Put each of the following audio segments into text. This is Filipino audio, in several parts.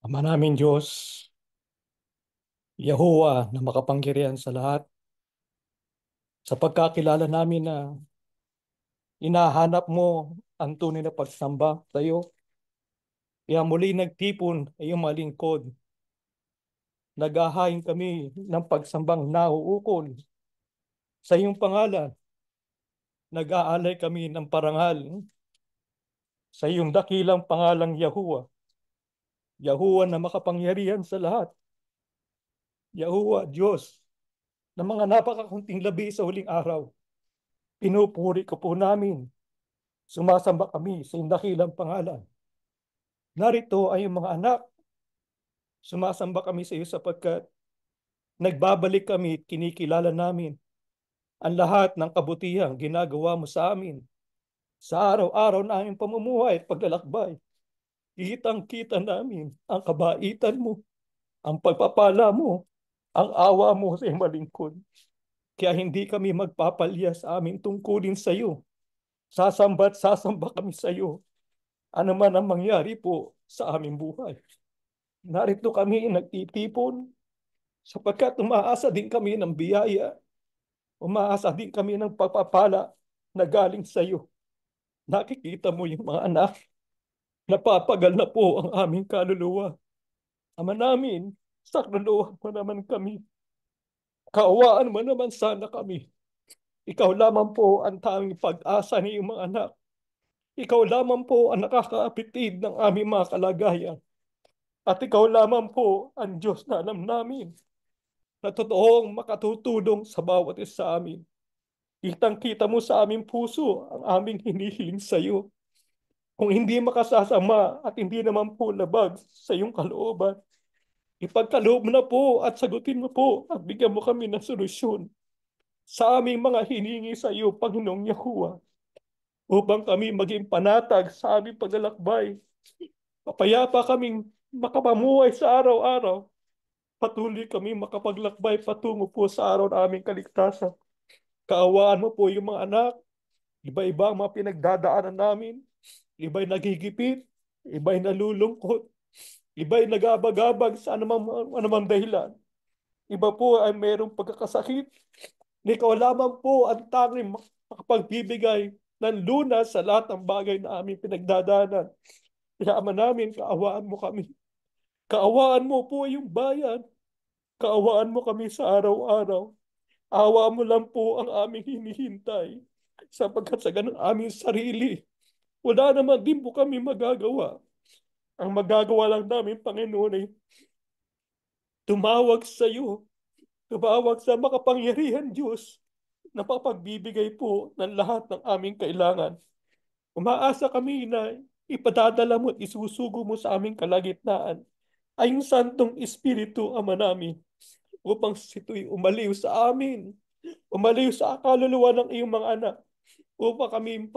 Ama namin Diyos, Yahuwah na makapangyarihan sa lahat, sa pagkakilala namin na inahanap mo ang tunay na pagsamba sa iyo, kaya muli nagtipon ay iyong mga lingkod. Naghahain kami ng pagsambang nauukol sa iyong pangalan. Nag-aalay kami ng parangal sa iyong dakilang pangalang Yahuwah. Yahuwah na makapangyarihan sa lahat. Yahuwah, Diyos, na mga napakakunting labi sa huling araw. Pinupuri ko po namin. Sumasamba kami sa iyong dakilang pangalan. Narito ay yung mga anak. Sumasamba kami sa iyo sapagkat nagbabalik kami at kinikilala namin ang lahat ng kabutihang ginagawa mo sa amin. Sa araw-araw naming pamumuhay at paglalakbay, kitang-kita namin ang kabaitan mo, ang pagpapala mo, ang awa mo sa iyong malingkod. Kaya hindi kami magpapalya sa aming tungkulin sa iyo. Sasamba at sasamba kami sa iyo. Ano man ang mangyari po sa aming buhay. Narito kami nagtitipon sapagkat umaasa din kami ng biyaya, umaasa din kami ng pagpapala na galing sa iyo. Nakikita mo yung mga anak, napapagal na po ang aming kaluluwa. Ama namin, saklolohan mo naman kami. Kaawaan mo naman sana kami. Ikaw lamang po ang tanging pag-asa ng iyong mga anak. Ikaw lamang po ang nakakaapitid ng aming mga kalagayan. At ikaw lamang po ang Diyos na alam namin na totoong makatutulong sa bawat isa sa amin. Kitang-kita mo sa aming puso ang aming hinihiling sa iyo. Kung hindi makasasama at hindi naman po labag sa iyong kalooban, ipagkaloob mo na po at sagutin mo po at bigyan mo kami ng solusyon sa aming mga hiningi sa iyo, Panginoong Yahuwah, upang kami maging panatag sa aming paglalakbay. Papayapa kaming makapamuhay sa araw-araw. Patuloy kami makapaglakbay patungo po sa araw na aming kaligtasan. Kaawaan mo po yung mga anak. Iba-iba ang mga pinagdadaanan namin. Iba'y nagigipit. Iba'y nalulungkot. Iba'y nagabagabag sa anumang dahilan. Iba po ay mayroong pagkakasakit. Ikaw lamang po ang tanging makapagbibigay ng lunas sa lahat ng bagay na aming pinagdadaanan. Kaya Ama namin, kaawaan mo kami. Kaawaan mo po yung bayan. Kaawaan mo kami sa araw-araw. Awa mo lang po ang aming hinihintay. Sapagkat sa ganun aming sarili, wala naman din po kami magagawa. Ang magagawa lang namin, Panginoon, ay tumawag sa iyo. Tumawag sa makapangyarihan Diyos na papagbibigay po ng lahat ng aming kailangan. Umaasa kami na ipadadala mo at isusugo mo sa aming kalagitnaan ay yung Santong Espiritu, Ama namin, upang sito'y umaliw sa amin, umaliw sa kaluluwa ng iyong mga anak, upang kami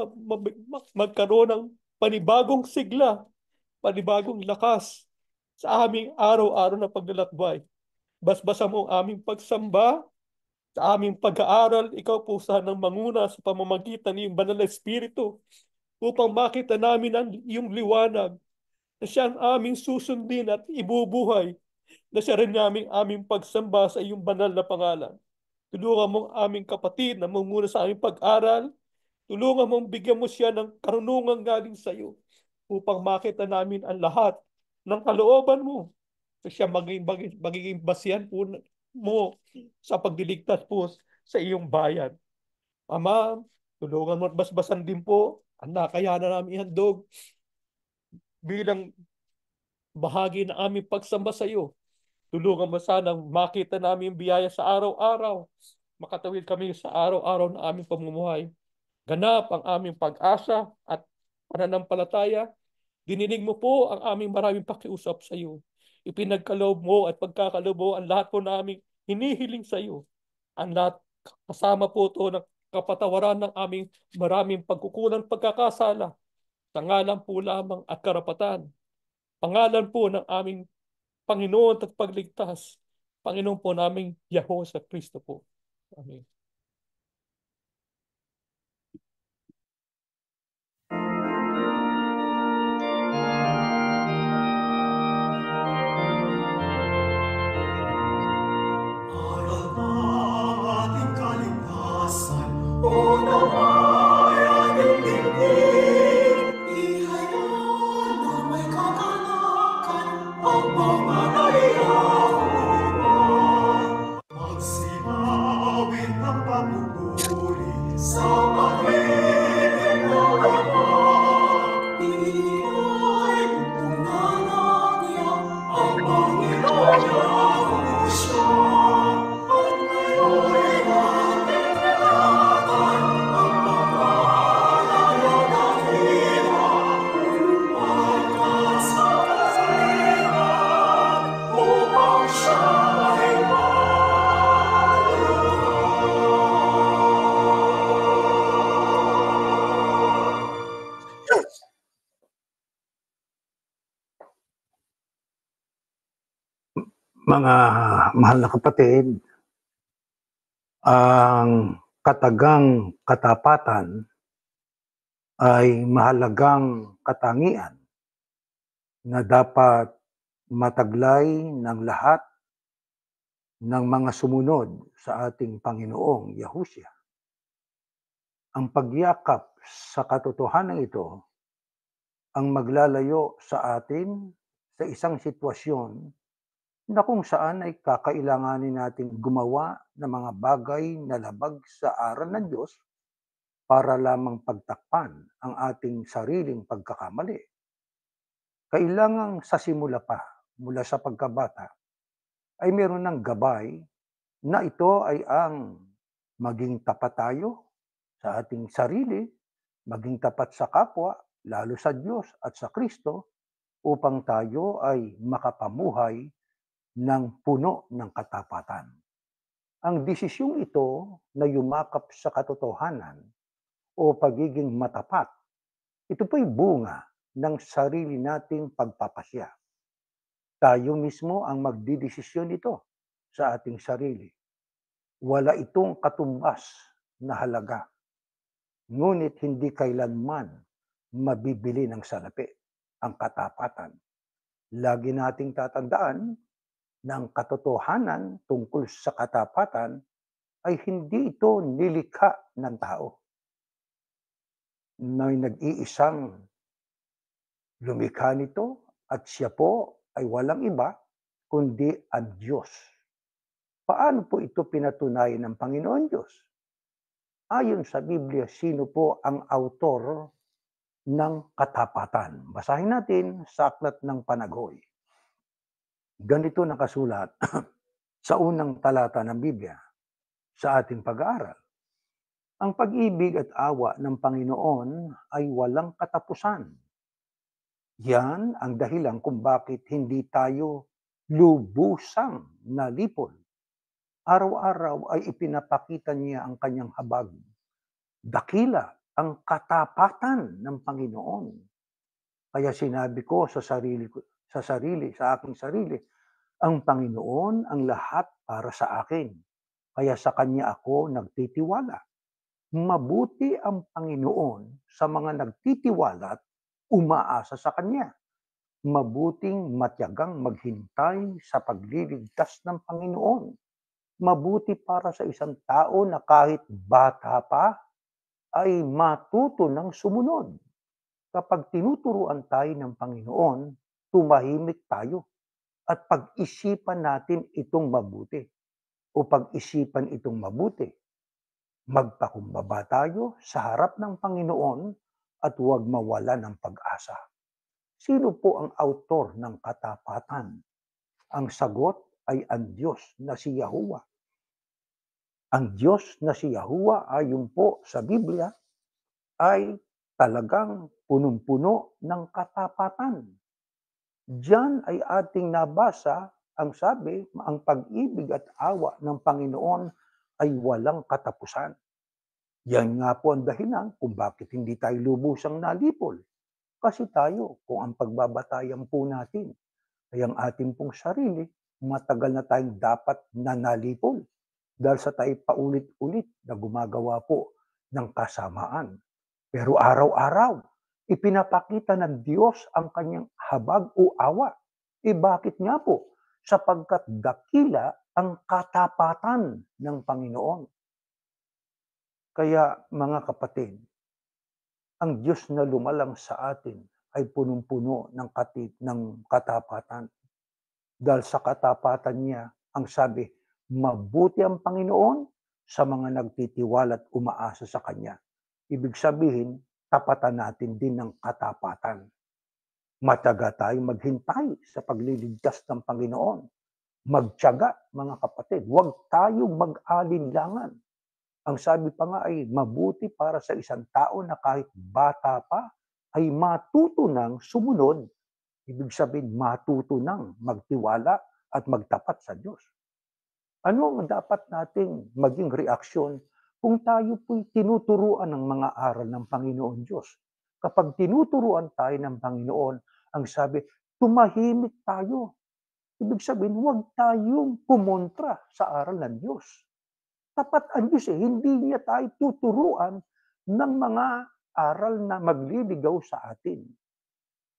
magkaroon ng panibagong sigla, panibagong lakas sa aming araw-araw na paglalakbay. Basbasa mo ang aming pagsamba, sa aming pag-aaral, ikaw po sanang manguna sa pamamagitan ng iyong banal na Espiritu upang makita namin ang iyong liwanag na siya ang aming susundin at ibubuhay, na siya rin aming pagsamba sa iyong banal na pangalan. Tulungan mong aming kapatid na manguna sa aming pag-aral. Tulungan mong bigyan mo siya ng karunungan galing sa iyo upang makita namin ang lahat ng kalooban mo. So siya magiging basihan po mo sa pagliligtas po sa iyong bayan. Ama, tulungan mo at basbasan din po ang nakayanan namin handog bilang bahagi ng aming pagsamba sa iyo. Tulungan mo sanang makita namin yung biyaya sa araw-araw. Makatawid kami sa araw-araw na aming pamumuhay. Ganap ang aming pag-asa at pananampalataya. Dininig mo po ang aming maraming pakiusap sa iyo. Ipinagkaloob mo at pagkakaloob mo ang lahat po naming hinihiling sa iyo. Ang lahat kasama po ito ng kapatawaran ng aming maraming pagkukulang pagkakasala sa ngalan po lamang at karapatan. Pangalan po ng aming Panginoon at pagligtas. Panginoon po naming Yahweh sa Kristo po. Amen. Mga mahal na kapatid, ang katagang katapatan ay mahalagang katangian na dapat mataglay ng lahat ng mga sumunod sa ating Panginoong Yahushua. Ang pagyakap sa katotohanan ito ang maglalayo sa atin sa isang sitwasyon na kung saan ay kakailanganin natin gumawa ng mga bagay na labag sa aral ng Diyos para lamang pagtakpan ang ating sariling pagkakamali. Kailangang sa simula pa, mula sa pagkabata, ay meron ng gabay na ito ay ang maging tapat tayo sa ating sarili, maging tapat sa kapwa, lalo sa Diyos at sa Kristo, upang tayo ay makapamuhay ng puno ng katapatan. Ang desisyong ito na yumakap sa katotohanan o pagiging matapat, ito po'y bunga ng sarili nating pagpapasya. Tayo mismo ang magdidesisyon nito sa ating sarili. Wala itong katumbas na halaga, ngunit hindi kailanman mabibili ng salapi ang katapatan. Lagi nating tatandaan na ang katotohanan tungkol sa katapatan ay hindi ito nilikha ng tao. May nag-iisang lumikha nito at siya po ay walang iba kundi ang Diyos. Paano po ito pinatunayan ng Panginoon Diyos? Ayon sa Biblia, sino po ang autor ng katapatan? Basahin natin sa Aklat ng Panaghoy. Ganito nakasulat sa unang talata ng Biblia sa ating pag-aaral. Ang pag-ibig at awa ng Panginoon ay walang katapusan. Yan ang dahilan kung bakit hindi tayo lubusang nalipol. Araw-araw ay ipinapakita niya ang kanyang habag. Dakila ang katapatan ng Panginoon. Kaya sinabi ko sa aking sarili, ang Panginoon ang lahat para sa akin. Kaya sa Kanya ako nagtitiwala. Mabuti ang Panginoon sa mga nagtitiwala at umaasa sa Kanya. Mabuting matyagang maghintay sa pagliligtas ng Panginoon. Mabuti para sa isang tao na kahit bata pa ay matuto ng sumunod. Kapag tinuturuan tayo ng Panginoon, tumahimik tayo at pag-isipan natin itong mabuti. O pag-isipan itong mabuti, magpakumbaba tayo sa harap ng Panginoon at huwag mawala ng pag-asa. Sino po ang autor ng katapatan? Ang sagot ay ang Diyos na si Yahuwah. Ang Diyos na si Yahuwah ayon po sa Biblia ay talagang punong-puno ng katapatan. Diyan ay ating nabasa ang sabi, ang pag-ibig at awa ng Panginoon ay walang katapusan. Yan nga po ang dahilan kung bakit hindi tayo lubusang nalipol. Kasi tayo, kung ang pagbabatayan po natin ay ang ating pong sarili, matagal na tayong dapat na nalipol. Dahil sa tayo paulit-ulit na gumagawa po ng kasamaan. Pero araw-araw, ipinapakita ng Diyos ang kanyang habag o awa. Bakit nga po? Sapagkat dakila ang katapatan ng Panginoon. Kaya mga kapatid, ang Diyos na lumalang sa atin ay punong-puno ng katapatan. Dahil sa katapatan niya, ang sabi, mabuti ang Panginoon sa mga nagtitiwala at umaasa sa Kanya. Ibig sabihin, tapatan natin din ng katapatan. Matiyaga tayong maghintay sa pagliligtas ng Panginoon. Magtiyaga, mga kapatid. Huwag tayong mag-alinlangan. Ang sabi pa nga ay mabuti para sa isang tao na kahit bata pa ay matuto ng sumunod. Ibig sabihin, matuto ng magtiwala at magtapat sa Diyos. Ano ang dapat nating maging reaksyon kung tayo po'y tinuturuan ng mga aral ng Panginoon Diyos? Kapag tinuturuan tayo ng Panginoon, ang sabi, tumahimik tayo. Ibig sabihin, huwag tayong kumontra sa aral ng Diyos. Tapat ang Diyos hindi niya tayo tuturuan ng mga aral na magliligaw sa atin.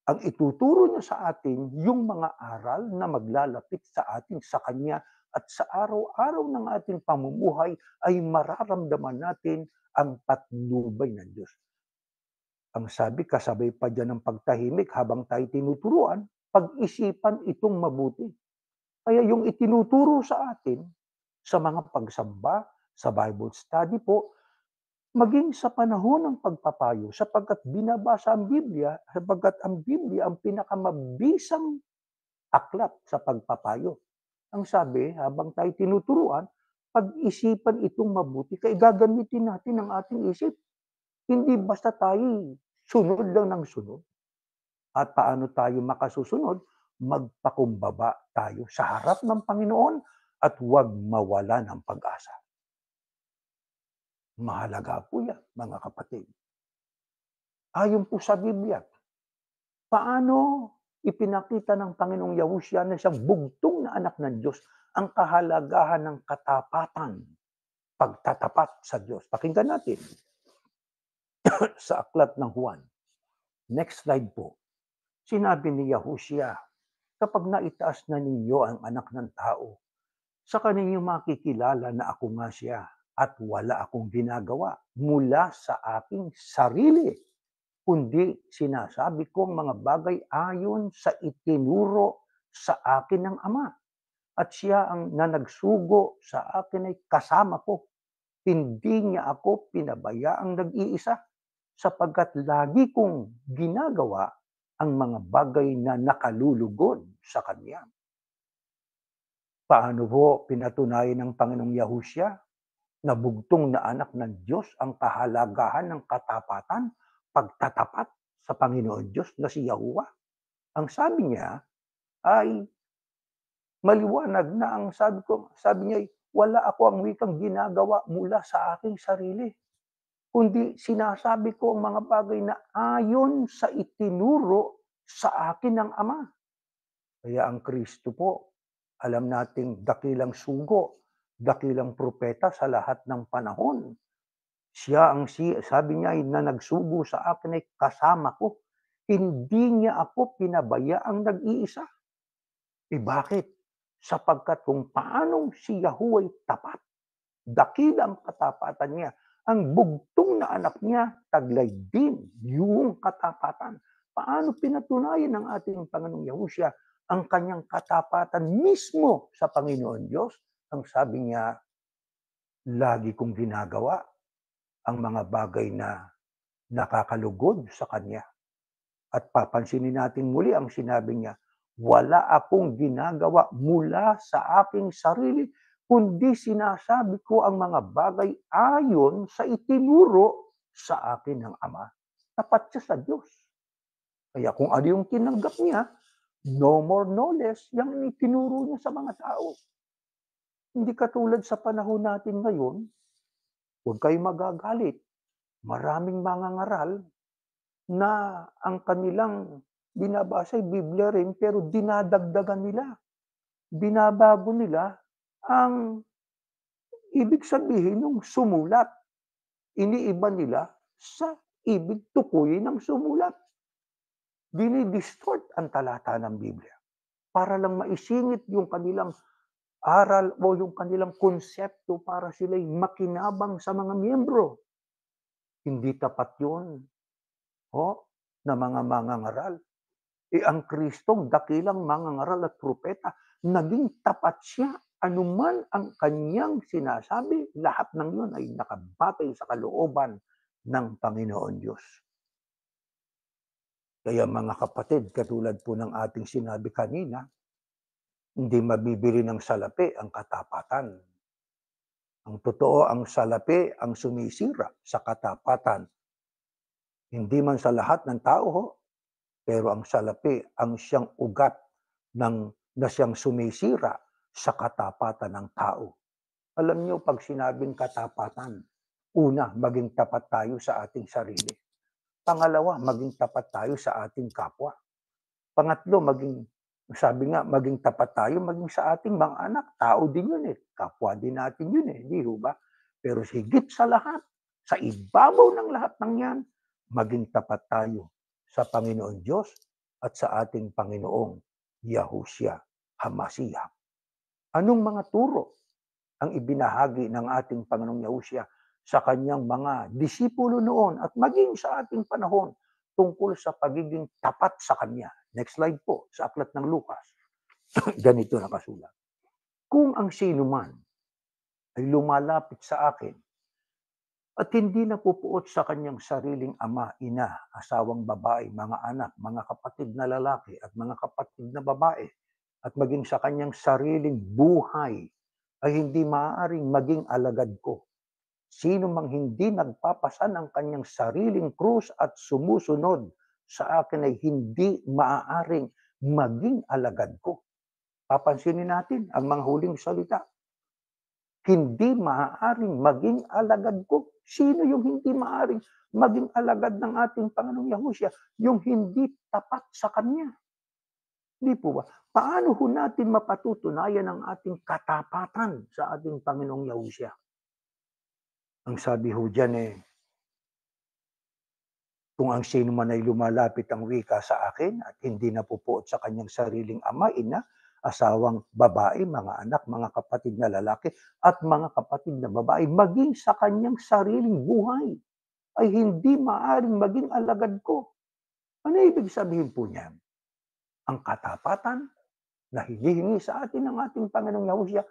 Ang ituturo niya sa atin, yung mga aral na maglalapit sa atin, sa Kanya, at sa araw-araw ng ating pamumuhay ay mararamdaman natin ang patnubay ng Diyos. Ang sabi, kasabay pa dyan ng pagtahimik habang tayo tinuturuan, pag-isipan itong mabuti. Kaya yung itinuturo sa atin, sa mga pagsamba, sa Bible study po, maging sa panahon ng pagpapayo, sapagkat binabasa ang Biblia, sapagkat ang Biblia ang pinakamabisang aklat sa pagpapayo. Ang sabi, habang tayo tinuturuan, pag-isipan itong mabuti, kaya gagamitin natin ang ating isip. Hindi basta tayo sunod lang ng sunod. At paano tayo makasusunod? Magpakumbaba tayo sa harap ng Panginoon at huwag mawala ng pag-asa. Mahalaga po yan, mga kapatid. Ayon po sa Biblia, paano ipinakita ng Panginoong Yahushua na siyang bugtong na anak ng Diyos ang kahalagahan ng katapatan, pagtatapat sa Diyos. Pakinggan natin sa aklat ng Juan. Next slide po. Sinabi ni Yahushua, kapag naitaas na ninyo ang anak ng tao, saka ninyo makikilala na ako nga siya at wala akong ginagawa mula sa aking sarili, kundi sinasabi ko ang mga bagay ayon sa itinuro sa akin ng Ama. At siya ang nanagsugo sa akin ay kasama ko. Hindi niya ako pinabayaang nag-iisa, sapagkat lagi kong ginagawa ang mga bagay na nakalulugod sa Kanya. Paano po pinatunayan ng Panginoong Yahushua na bugtong na anak ng Diyos ang kahalagahan ng katapatan, pagtatapat sa Panginoon Diyos na si Yahuwah? Ang sabi niya ay maliwanag na ang sabi niya, wala ako ang wikang ginagawa mula sa aking sarili, kundi sinasabi ko ang mga bagay na ayon sa itinuro sa akin ng Ama. Kaya ang Kristo po, alam nating dakilang sugo, dakilang propeta sa lahat ng panahon. Siya ang sabi niya ay na nagsugo sa akin ay kasama ko. Hindi niya ako pinabayaang nag-iisa. Bakit? Sapagkat kung paanong si Yahuwah ay tapat, dakilang katapatan niya, ang bugtong na anak niya, taglay din yung katapatan. Paano pinatunayan ng ating Panginoong Yahushua ang kanyang katapatan mismo sa Panginoon Diyos? Ang sabi niya, lagi kong ginagawa ang mga bagay na nakakalugod sa Kanya. At papansinin natin muli ang sinabi niya, wala akong ginagawa mula sa aking sarili, kundi sinasabi ko ang mga bagay ayon sa itinuro sa akin ng Ama. Tapat siya sa Diyos. Kaya kung ano yung tinanggap niya, no more, no less, yung itinuro niya sa mga tao. Hindi katulad sa panahon natin ngayon, huwag kayong magagalit. Maraming mangangaral na ang kanilang binabasa ay Biblia rin, pero dinadagdagan nila. Binabago nila ang ibig sabihin ng sumulat. Iniiba nila sa ibig tukuyin ng sumulat. Dinidistort ang talata ng Biblia para lang maisingit yung kanilang aral o yung kanilang konsepto para sila'y makinabang sa mga miyembro. Hindi tapat yun. Na mga mangangaral. Ang Kristong dakilang mangangaral at propeta, naging tapat siya anuman ang kanyang sinasabi, lahat ng yun ay nakabatay sa kalooban ng Panginoon Diyos. Kaya mga kapatid, katulad po ng ating sinabi kanina, hindi mabibili ng salapi ang katapatan. Ang totoo, ang salapi ang sumisira sa katapatan. Hindi man sa lahat ng tao, pero ang salapi ang siyang ugat na siyang sumisira sa katapatan ng tao. Alam niyo, pag sinabing katapatan, una, maging tapat tayo sa ating sarili. Pangalawa, maging tapat tayo sa ating kapwa. Pangatlo, sabi nga, maging tapat tayo maging sa ating mga anak. Tao din yun eh. Kapwa din natin yun eh. Di ba? Pero higit sa lahat, sa ibabaw ng lahat ng yan, maging tapat tayo sa Panginoon Diyos at sa ating Panginoong Yahushua HaMashiach. Anong mga turo ang ibinahagi ng ating Panginoong Yahushua sa kanyang mga disipulo noon at maging sa ating panahon tungkol sa pagiging tapat sa Kanya? Next slide po, sa aklat ng Lucas. Ganito nakasulat. Kung ang sino man ay lumalapit sa akin at hindi napupuot sa kanyang sariling ama, ina, asawang babae, mga anak, mga kapatid na lalaki at mga kapatid na babae, at maging sa kanyang sariling buhay, ay hindi maaaring maging alagad ko. Sino mang hindi nagpapasa ng kanyang sariling krus at sumusunod sa akin ay hindi maaaring maging alagad ko. Papansinin natin ang mga huling salita. Hindi maaaring maging alagad ko. Sino yung hindi maaaring maging alagad ng ating Panginoong Yahushua? Yung hindi tapat sa Kanya. Hindi po ba? Paano ho natin mapatutunayan ang ating katapatan sa ating Panginoong Yahushua? Ang sabi ho dyan kung ang sino man ay lumalapit ang wika sa akin at hindi napupuot sa kanyang sariling ama, ina, asawang babae, mga anak, mga kapatid na lalaki, at mga kapatid na babae, maging sa kanyang sariling buhay, ay hindi maaring maging alagad ko. Ano ibig sabihin po niyan? Ang katapatan na hinihingi sa atin ng ating Panginoong Yahushua,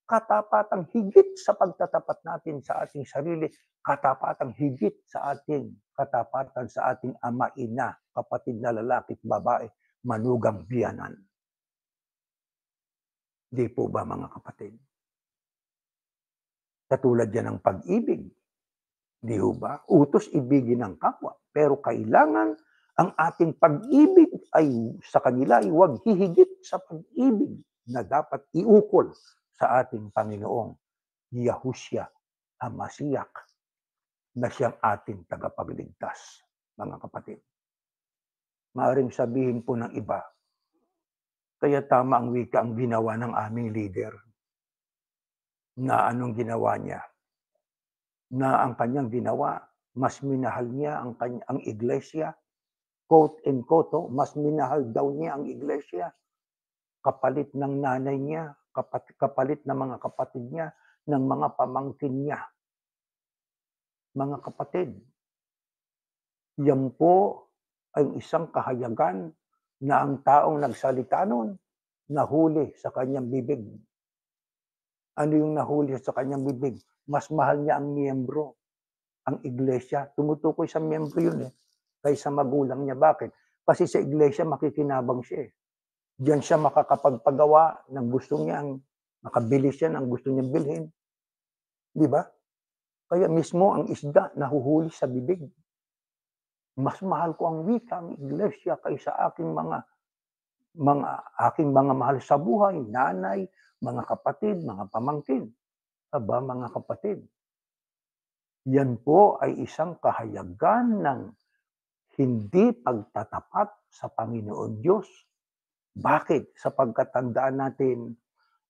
katapatang higit sa pagtatapat natin sa ating sarili, katapatang higit sa ating katapatan sa ating ama, ina, kapatid na lalaki at babae, manugang biyanan. Di po ba mga kapatid? Katulad yan ng pag-ibig. Di ba? Utos ibigin ng kapwa. Pero kailangan ang ating pag-ibig ay sa kanila ay huwag hihigit sa pag-ibig na dapat iukol sa ating Panginoong Yahushua HaMashiach na siyang ating tagapagligtas, mga kapatid. Maaring sabihin po ng iba, kaya tama ang wika ang ginawa ng aming leader. Na anong ginawa niya? Na ang kanyang ginawa, mas minahal niya ang iglesia, quote and quote, mas minahal daw niya ang iglesia, kapalit ng nanay niya, kapalit ng mga kapatid niya, ng mga pamangkin niya. Mga kapatid, yan po ay isang kahayagan na ang taong nagsalita nun, nahuli sa kanyang bibig. Ano yung nahuli sa kanyang bibig? Mas mahal niya ang miyembro, ang iglesia. Tumutukoy sa miyembro yun kaysa magulang niya. Bakit? Kasi sa iglesia makikinabang siya Diyan siya makakapagpagawa ng gusto niya, makabili siya ng gusto niyang bilhin. Di ba? Kaya mismo ang isda nahuhuli sa bibig. Mas mahal ko ang wika, ang iglesia kaysa aking mga mahal sa buhay, nanay, mga kapatid, mga pamangkin. Aba, mga kapatid, yan po ay isang kahayagan ng hindi pagtatapat sa Panginoon Diyos. Bakit? Sapagkat tandaan natin,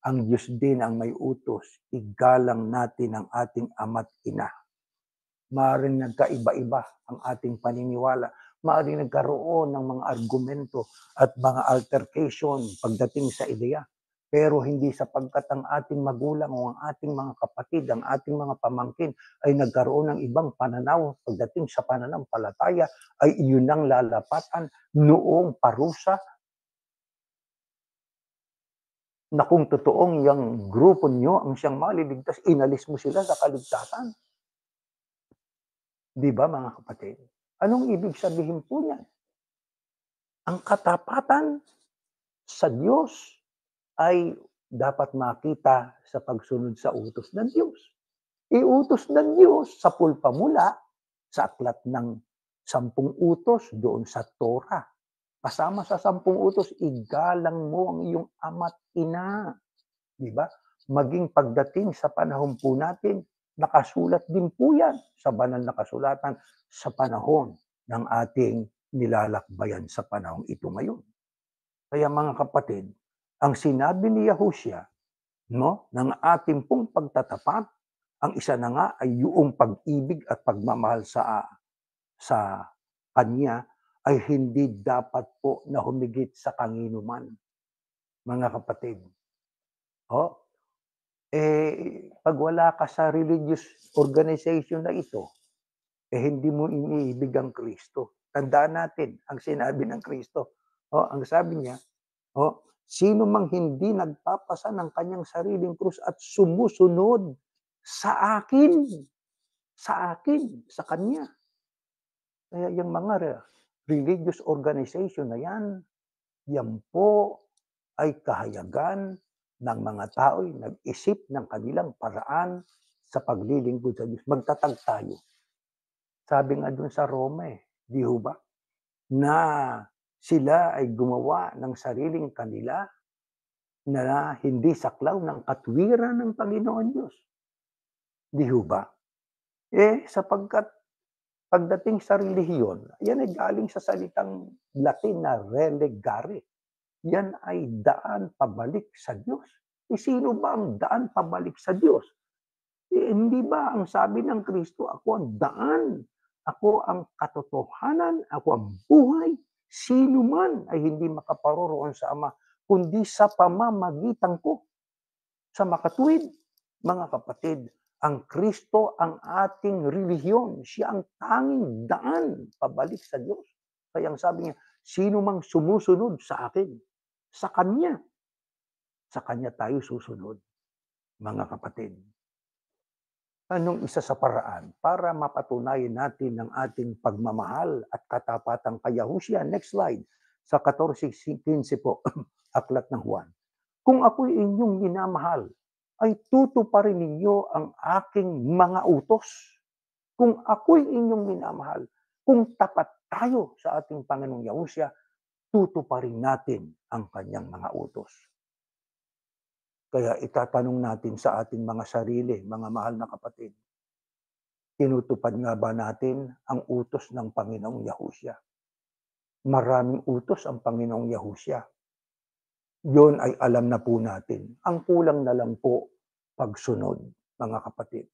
ang Diyos din ang may utos, igalang natin ang ating ama't ina. Maaaring nagkaiba-iba ang ating paniniwala. Maaaring nagkaroon ng mga argumento at mga altercation pagdating sa ideya. Pero hindi sapagkat ang ating magulang o ang ating mga kapatid, ang ating mga pamangkin ay nagkaroon ng ibang pananaw pagdating sa pananampalataya, ay iyon ang lalapatan noong parusa na kung totoong yang grupo nyo ang siyang maliligtas, inalis mo sila sa kaligtasan. Di ba mga kapatid? Anong ibig sabihin po niyan? Ang katapatan sa Diyos ay dapat makita sa pagsunod sa utos ng Diyos. Iutos ng Diyos sa pulpamula sa aklat ng 10 utos doon sa Torah. Kasama sa 10 utos, igalang mo ang iyong ama't ina. Di ba? Maging pagdating sa panahon po natin, nakasulat din po yan sa banal na kasulatan sa panahon ng ating nilalakbayan sa panahon ito ngayon. Kaya mga kapatid, ang sinabi ni Yahushua, no, ng ating pong pagtatapat, ang isa na nga ay yung pag-ibig at pagmamahal sa Kanya ay hindi dapat po na humigit sa kanginuman. Mga kapatid, pag wala ka sa religious organization na ito, hindi mo iniibig ang Kristo. Tandaan natin ang sinabi ng Kristo. Ang sabi niya, sino mang hindi nagpapasa ng kanyang sariling krus at sumusunod sa akin, sa Kanya. Kaya yung mga religious organization na yan po ay kahayagan ng mga tao'y nag-isip ng kanilang paraan sa paglilingkod sa Diyos. Magtatag tayo. Sabi nga dun sa Roma, di ho ba? Na sila ay gumawa ng sariling kanila na hindi saklaw ng katwiran ng Panginoon Diyos. Di ho ba? Sapagkat pagdating sa relihiyon, yan ay galing sa salitang Latin na relegare. Yan ay daan pabalik sa Diyos. Sino ba ang daan pabalik sa Diyos? Hindi ba ang sabi ng Kristo, ako ang daan, ako ang katotohanan, ako ang buhay, sino man ay hindi makaparoroon sa Ama, kundi sa pamamagitan ko. Sa makatuwid, mga kapatid, ang Kristo ang ating relihiyon. Siya ang tanging daan pabalik sa Diyos. Kaya ang sabi niya, sino mang sumusunod sa akin, sa Kanya tayo susunod, mga kapatid. Anong isa sa paraan para mapatunayan natin ang ating pagmamahal at katapatan kay Yahushua? Next slide. Sa 14:15 po, aklat ng Juan. Kung ako'y inyong minamahal, ay tutuparin ninyo ang aking mga utos. Kung ako'y inyong minamahal, kung tapat tayo sa ating Panginoong Yahushua, tutuparin natin ang kanyang mga utos. Kaya itatanong natin sa ating mga sarili, mga mahal na kapatid, tinutupad nga ba natin ang utos ng Panginoong Yahushua? Maraming utos ang Panginoong Yahushua. Yun ay alam na po natin. Ang kulang na lang po, pagsunod, mga kapatid.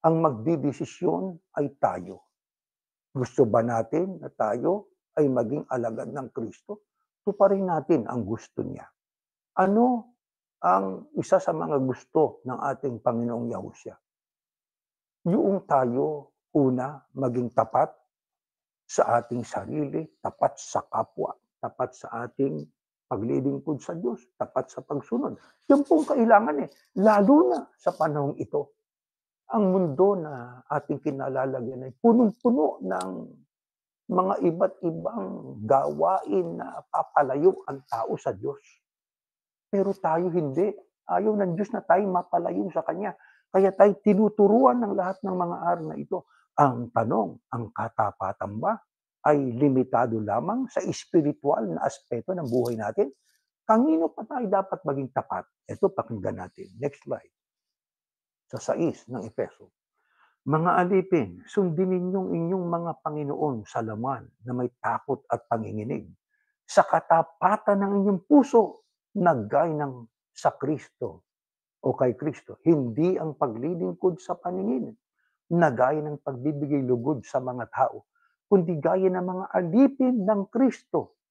Ang magdidesisyon ay tayo. Gusto ba natin na tayo ay maging alagad ng Kristo? Tuparin natin ang gusto niya. Ano ang isa sa mga gusto ng ating Panginoong Yahushua? Yung tayo, una, maging tapat sa ating sarili, tapat sa kapwa, tapat sa ating paglilingkod sa Diyos, tapat sa pagsunod. Yan pong kailangan lalo na sa panahong ito. Ang mundo na ating kinalalagyan ay punong-puno ng mga iba't ibang gawain na papalayo ang tao sa Diyos. Pero tayo hindi. Ayaw ng Diyos na tayo mapalayo sa Kanya. Kaya tayo tinuturuan ng lahat ng mga aral na ito. Ang tanong, ang katapatan ba ay limitado lamang sa espiritual na aspeto ng buhay natin? Kanino pa tayo dapat maging tapat? Ito, pakinggan natin. Next slide. Sa 6 ng Efeso. Mga alipin, sundin ninyong inyong mga Panginoon sa laman na may takot at panginginig. Sa katapatan ng inyong puso, naggay ng sa Kristo o kay Kristo. Hindi ang paglilingkod sa paningin, na gaya ng pagbibigay lugod sa mga tao, kundi gaya ng mga alipin ng Kristo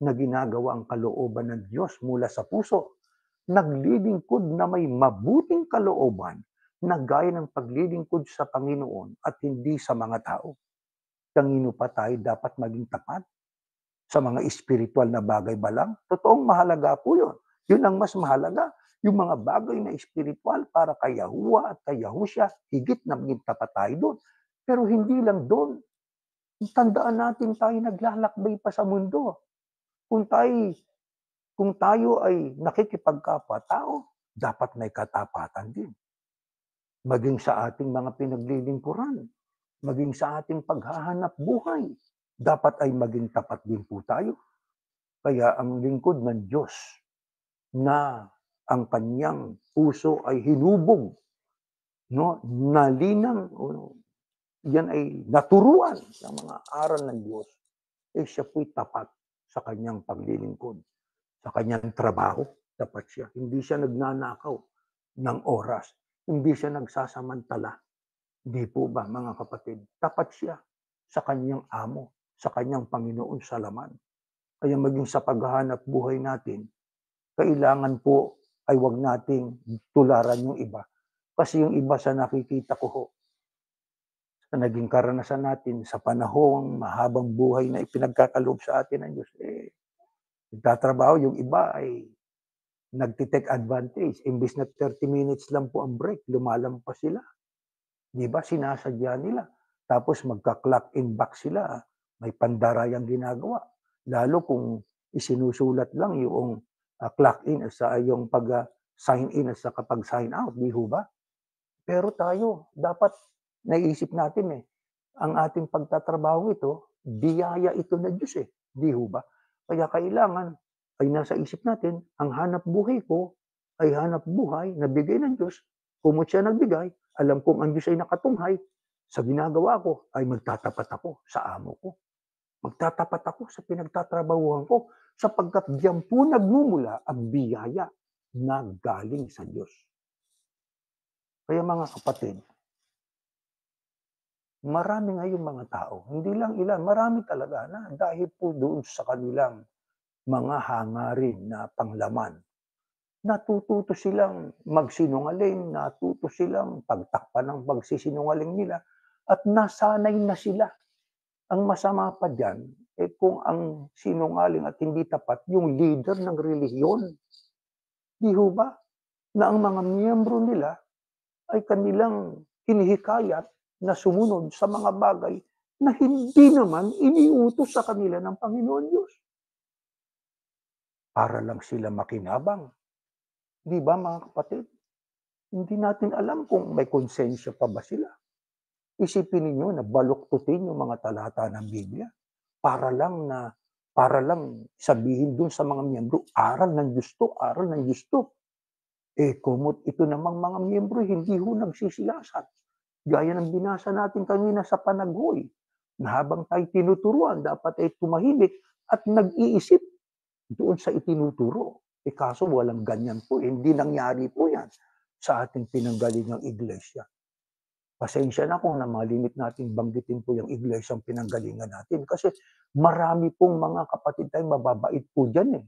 na ginagawa ang kalooban ng Diyos mula sa puso. Naglilingkod na may mabuting kalooban na gaya ng paglilingkod sa Panginoon at hindi sa mga tao. Kanino pa tayo dapat maging tapat? Sa mga espiritual na bagay ba lang? Totoong mahalaga po yun. Yun ang mas mahalaga. Yung mga bagay na espiritual para kay Yahuwah at kay Yahusha, higit na maging tapat tayo doon. Pero hindi lang doon. Tandaan natin tayo naglalakbay pa sa mundo. Kung tayo ay nakikipagkapwa-tao, dapat may katapatan din. Maging sa ating mga pinaglilingkuran, maging sa ating paghahanap buhay, dapat ay maging tapat din po tayo. Kaya ang lingkod ng Diyos na ang kanyang puso ay hinubog, no, nalinang, yan ay naturuan ng mga aral ng Diyos, siya po'y tapat sa kanyang paglilingkod, sa kanyang trabaho, tapat siya. Hindi siya nagnanakaw ng oras, hindi siya nagsasamantala. Hindi po ba, mga kapatid? Tapat siya sa kanyang amo, sa kanyang Panginoon sa laman. Kaya maging sa paghahanap buhay natin, kailangan po ay wag nating tularan yung iba. Kasi yung iba sa nakikita ko ho, sa naging karanasan natin sa panahong mahabang buhay na ipinagkakaloob sa atin ng Diyos, nagtatrabaho, yung iba ay nagtitake advantage. Imbis na 30 minutes lang po ang break, lumalampas sila. Di ba? Sinasadya nila. Tapos magka-clock in back sila. May pandarayang ginagawa. Lalo kung isinusulat lang yung clock in sa yung pag-sign in at sa kapag sign out. Di ho ba? Pero tayo, dapat naisip natin ang ating pagtatrabaho ito, biyaya ito na Diyos Di ho ba? Kaya kailangan ay nasa isip natin, ang hanap buhay ko ay hanap buhay na bigay ng Diyos. Kumot siya nagbigay, alam kong ang Diyos ay nakatunghay, sa ginagawa ko ay magtatapat ako sa amo ko. Magtatapat ako sa pinagtatrabahuhan ko sapagkat diyan po nagmumula ang biyaya na galing sa Diyos. Kaya mga kapatid, marami ngayong mga tao, hindi lang ilan, marami talaga na dahil po doon sa kanilang mga hangarin na panglaman, natututo silang magsinungaling, natuto silang pagtakpan ng pagsisinungaling nila, at nasanay na sila. Ang masama pa dyan, kung ang sinungaling at hindi tapat, yung leader ng relihiyon. Di ho ba? Na ang mga miyembro nila ay kanilang hinihikayat na sumunod sa mga bagay na hindi naman iniutos sa kanila ng Panginoon Diyos. Para lang sila makinabang. Di ba, mga kapatid? Hindi natin alam kung may konsensya pa ba sila. Isipin ninyo na baluktutin yung mga talata ng Biblia para lang sabihin dun sa mga miyembro, aral ng Diyos to, aral ng Diyos to. Kumot ito namang mga miyembro, hindi ho nagsisiyasat. Gaya ng binasa natin kanina sa panaghoy, na habang tayo tinuturuan, dapat ay tumahimik at nag-iisip doon sa itinuturo. Kaso walang ganyan po. Hindi nangyari po yan sa ating pinanggalingang iglesia. Pasensya na kung na malimit natin banggitin po yung iglesyang pinanggalingan natin. Kasi marami pong mga kapatid tayo mababait po dyan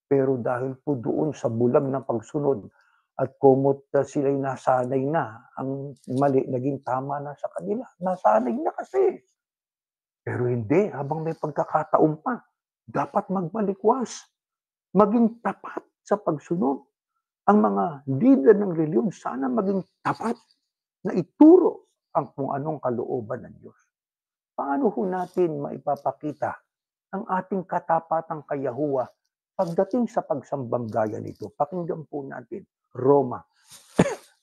Pero dahil po doon sa bulag ng pagsunod at kumot sila'y nasanay na, ang mali naging tama na sa kanila. Nasanay na kasi. Pero hindi, habang may pagkakataon pa, dapat magbalikwas. Maging tapat sa pagsunod. Ang mga leader ng reliyon, sana maging tapat na ituro ang kung anong kalooban ng Diyos. Paano ho natin maipapakita ang ating katapatang kay Yahuwah pagdating sa pagsambang gaya nito? Pakinggan po natin, Roma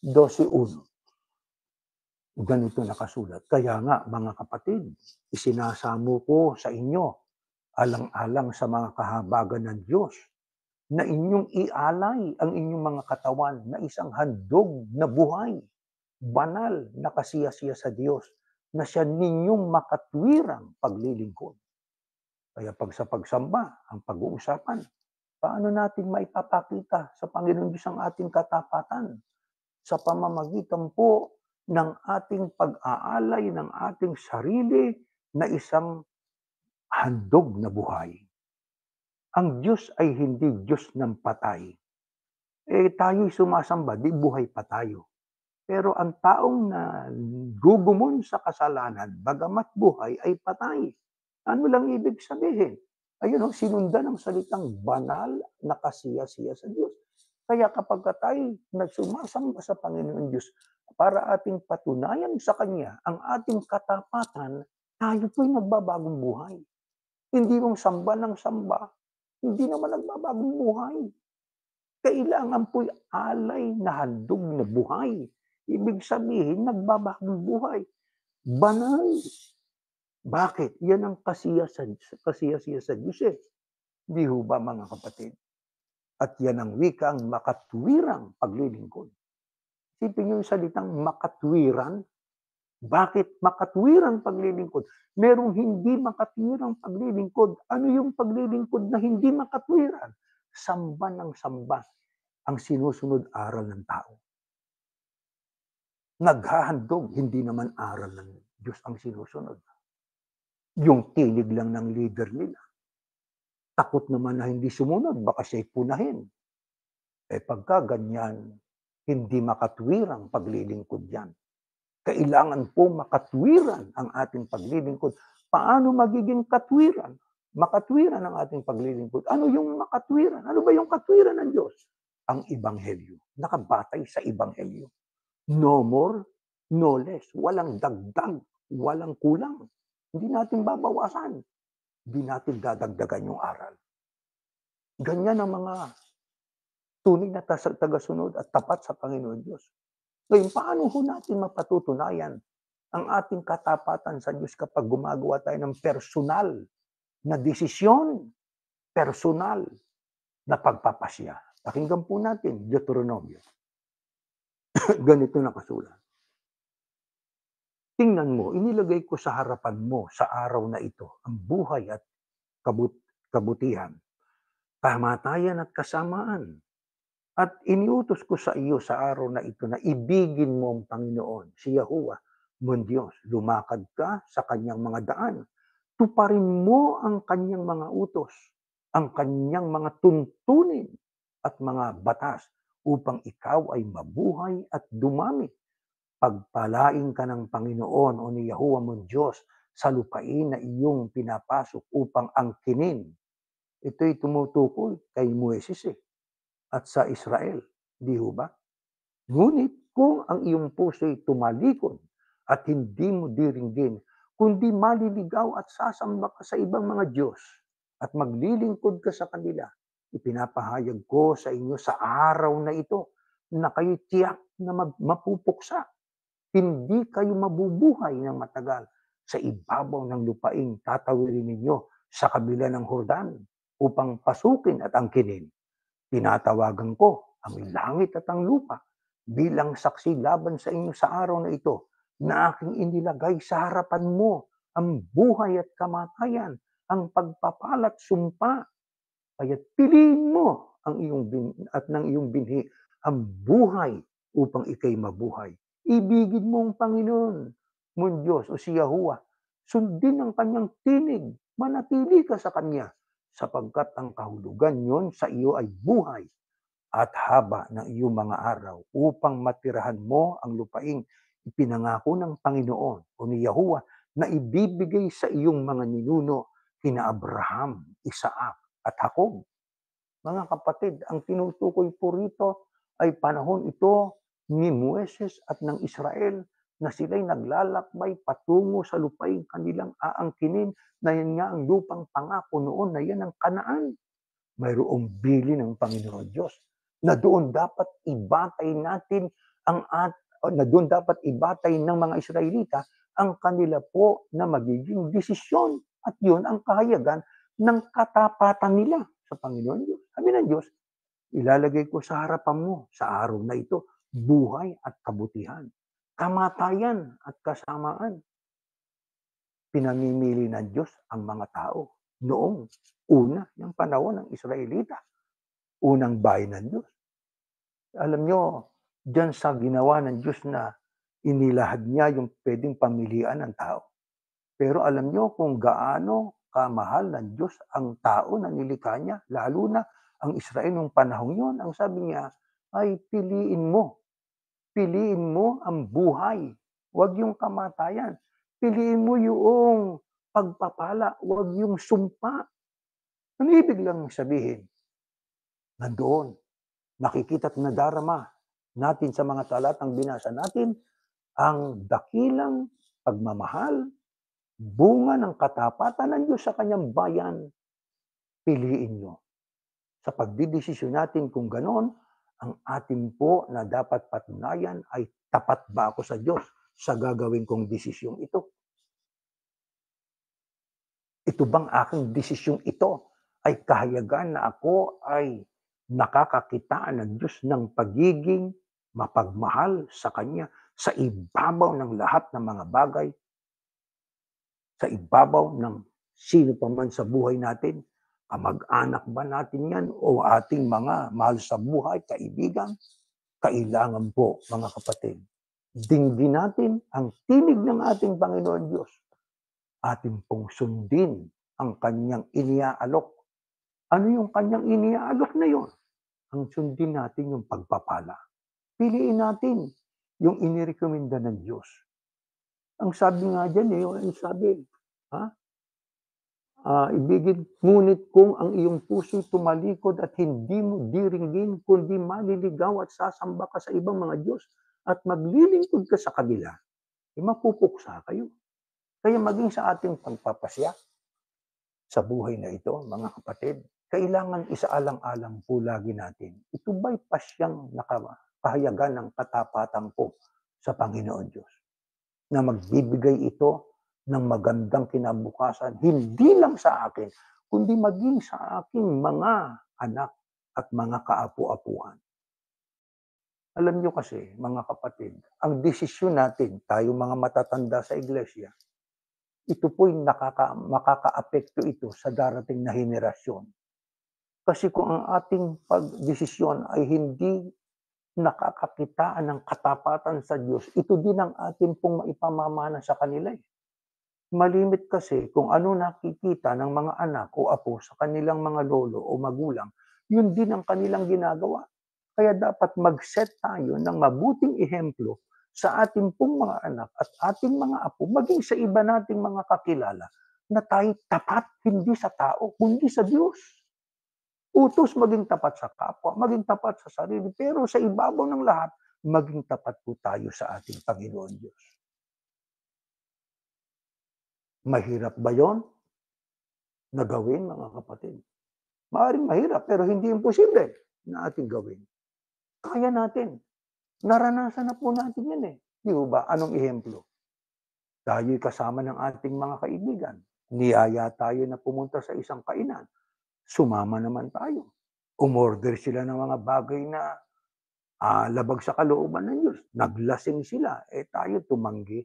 12:1. Ganito nakasulat. Kaya nga, mga kapatid, isinasamo ko sa inyo, alang-alang sa mga kahabagan ng Diyos, na inyong ialay ang inyong mga katawan na isang handog na buhay, banal na kasiyasiya sa Diyos, na siya ninyong makatwirang paglilingkod. Kaya pag sa pagsamba, ang pag-uusapan, paano natin maipapakita sa Panginoon Diyos ang ating katapatan? Sa pamamagitan po ng ating pag-aalay ng ating sarili na isang handog na buhay. Ang Diyos ay hindi Diyos ng patay. Tayo'y sumasamba, di buhay pa tayo. Pero ang taong na gugumon sa kasalanan, bagamat buhay, ay patay. Ano lang ibig sabihin? Ayun sinundan ang salitang banal na kasiya-siya sa Diyos. Kaya kapagka tayo'y nagsumasamba sa Panginoon Diyos para ating patunayan sa Kanya ang ating katapatan, tayo po'y nagbabagong buhay. Hindi yung samba ng samba, hindi naman nagbabagong buhay. Kailangan po'y alay na handog na buhay. Ibig sabihin, nagbabagong buhay. Banal. Bakit? Yan ang kasiya-siya sa Diyos eh. Di ho ba mga kapatid? At yan ang wikang makatwirang paglilingkod. Isipin niyo yung salitang makatwiran. Bakit makatwirang paglilingkod? Merong hindi makatwirang paglilingkod. Ano yung paglilingkod na hindi makatwiran? Samba ng samba ang sinusunod aral ng tao. Naghahandog, hindi naman aral ng Diyos ang sinusunod. Yung tinig lang ng leader nila. Takot naman na hindi sumunod, baka siya'y punahin. Pagka ganyan, hindi makatwirang paglilingkod yan. Kailangan po makatwiran ang ating paglilingkod. Paano magiging katwiran? Makatwiran ang ating paglilingkod. Ano yung makatwiran? Ano ba yung katwiran ng Diyos? Ang Ebanghelyo. Nakabatay sa Ebanghelyo. No more, no less. Walang dagdag, walang kulang. Hindi natin babawasan. Hindi natin dadagdagan yung aral. Ganyan ang mga tunay na tagasunod at tapat sa Panginoon Diyos. Ngayon, paano ho natin mapatutunayan ang ating katapatan sa Diyos kapag gumagawa tayo ng personal na desisyon, personal na pagpapasya? Pakinggan po natin, Deuteronomio. Ganito nakasulat. Tingnan mo, inilagay ko sa harapan mo sa araw na ito ang buhay at kabutihan, kamatayan at kasamaan. At iniutos ko sa iyo sa araw na ito na ibigin mo ang Panginoon, si Yahuwah, mong Diyos. Lumakad ka sa kanyang mga daan. Tuparin mo ang kanyang mga utos, ang kanyang mga tuntunin at mga batas upang ikaw ay mabuhay at dumami. Pagpalain ka ng Panginoon o ni Yahuwah mong Diyos sa lupain na iyong pinapasok upang angkinin. Ito'y tumutukoy kay Moises at sa Israel, di ho ba? Ngunit kung ang iyong puso'y tumalikod at hindi mo diringgin, kundi maliligaw at sasamba ka sa ibang mga Diyos at maglilingkod ka sa kanila, ipinapahayag ko sa inyo sa araw na ito na kayo tiyak na mapupuksa. Hindi kayo mabubuhay ng matagal sa ibabaw ng lupaing tatawirin ninyo sa kabila ng Hordan upang pasukin at angkinin. Tinatawagan ko ang langit at ang lupa bilang saksi laban sa inyo sa araw na ito na aking inilagay sa harapan mo ang buhay at kamatayan, ang pagpapalat sumpa. Kaya't piliin mo ang iyong binhi ang buhay upang ikay mabuhay. Ibigin mo ang Panginoon mong Diyos o si Yahuwah. Sundin ang kanyang tinig. Manatili ka sa kanya sapagkat ang kahulugan niyon sa iyo ay buhay at haba ng iyong mga araw upang matirahan mo ang lupaing ipinangako ng Panginoon o ni Yahuwah na ibibigay sa iyong mga ninuno kina Abraham, Isaac at Jacob. Mga kapatid, ang tinutukoy po rito ay panahon ito ni Moises at ng Israel na sila'y naglalakbay patungo sa lupaing kanilang aangkinin na yan nga ang lupang pangako noon na yan ang Kanaan. Mayroong bili ng Panginoon Diyos na doon dapat ibatay natin na doon dapat ibatay ng mga Israelita ang kanila po na magiging desisyon at yun ang kahayagan ng katapatan nila sa Panginoon Diyos. Sabi ng Diyos, ilalagay ko sa harapan mo sa araw na ito buhay at kabutihan, kamatayan at kasamaan. Pinamimili ng Diyos ang mga tao noong una, yung panahon ng Israelita, unang bayan ng Diyos. Alam nyo, dyan sa ginawa ng Diyos na inilahad niya yung pwedeng pamilian ng tao. Pero alam nyo kung gaano kamahal ng Diyos ang tao na nilikha niya, lalo na ang Israel nung panahon yun. Ang sabi niya ay piliin mo ang buhay, huwag yung kamatayan. Piliin mo yung pagpapala, huwag yung sumpa. Ano ibig lang sabihin? Nandoon, makikita at nadarama natin sa mga talatang binasa natin ang dakilang pagmamahal, bunga ng katapatan ng Diyos sa kanyang bayan. Piliin nyo. Sa pagdidesisyon natin kung ganon, ang atin po na dapat patunayan ay tapat ba ako sa Diyos sa gagawin kong desisyong ito? Ito bang aking desisyong ito ay kahayagan na ako ay nakakakitaan ng Diyos ng pagiging mapagmahal sa Kanya sa ibabaw ng lahat ng mga bagay, sa ibabaw ng sino pa man sa buhay natin? Kamag-anak ba natin yan o ating mga mahal sa buhay, kaibigan? Kailangan po, mga kapatid, dinggin natin ang tinig ng ating Panginoon Diyos. Ating pong sundin ang kanyang iniaalok. Ano yung kanyang iniaalok na yon? Ang sundin natin yung pagpapala. Piliin natin yung inirekomenda ng Diyos. Ang sabi nga dyan ang sabi, ibigin, ngunit kung ang iyong puso'y tumalikod at hindi mo diringgin, kundi maliligaw at sasamba ka sa ibang mga Diyos at maglilingkod ka sa kabila, mapupuksa kayo. Kaya maging sa ating pagpapasya sa buhay na ito, mga kapatid, kailangan isaalang-alang po lagi natin. Ito ba'y pasyang nakapahayagan ng katapatan ko sa Panginoon Diyos? Na magbibigay ito ng magandang kinabukasan, hindi lang sa akin, kundi maging sa aking mga anak at mga kaapu-apuan. Alam nyo kasi, mga kapatid, ang desisyon natin, tayo mga matatanda sa iglesia, ito po'y makaka-apekto ito sa darating na henerasyon. Kasi kung ang ating pagdesisyon ay hindi nakakakitaan ng katapatan sa Diyos, ito din ang ating pong maipamamana sa kanila. Malimit kasi kung ano nakikita ng mga anak o apo sa kanilang mga lolo o magulang, yun din ang kanilang ginagawa. Kaya dapat mag-set tayo ng mabuting ehemplo sa ating pong mga anak at ating mga apo, maging sa iba nating mga kakilala, na tayo tapat hindi sa tao, kundi sa Diyos. Utos maging tapat sa kapwa, maging tapat sa sarili, pero sa ibabaw ng lahat, maging tapat po tayo sa ating Panginoon Diyos. Mahirap ba yon na gawin, mga kapatid? Maaaring mahirap, pero hindi imposible na ating gawin. Kaya natin. Naranasan na po natin yan . Di ba? Anong ehemplo? Tayo'y kasama ng ating mga kaibigan. Niyaya tayo na pumunta sa isang kainan. Sumama naman tayo. Umorder sila ng mga bagay na labag sa kalooban ng Diyos. Naglasing sila. Tayo tumanggi.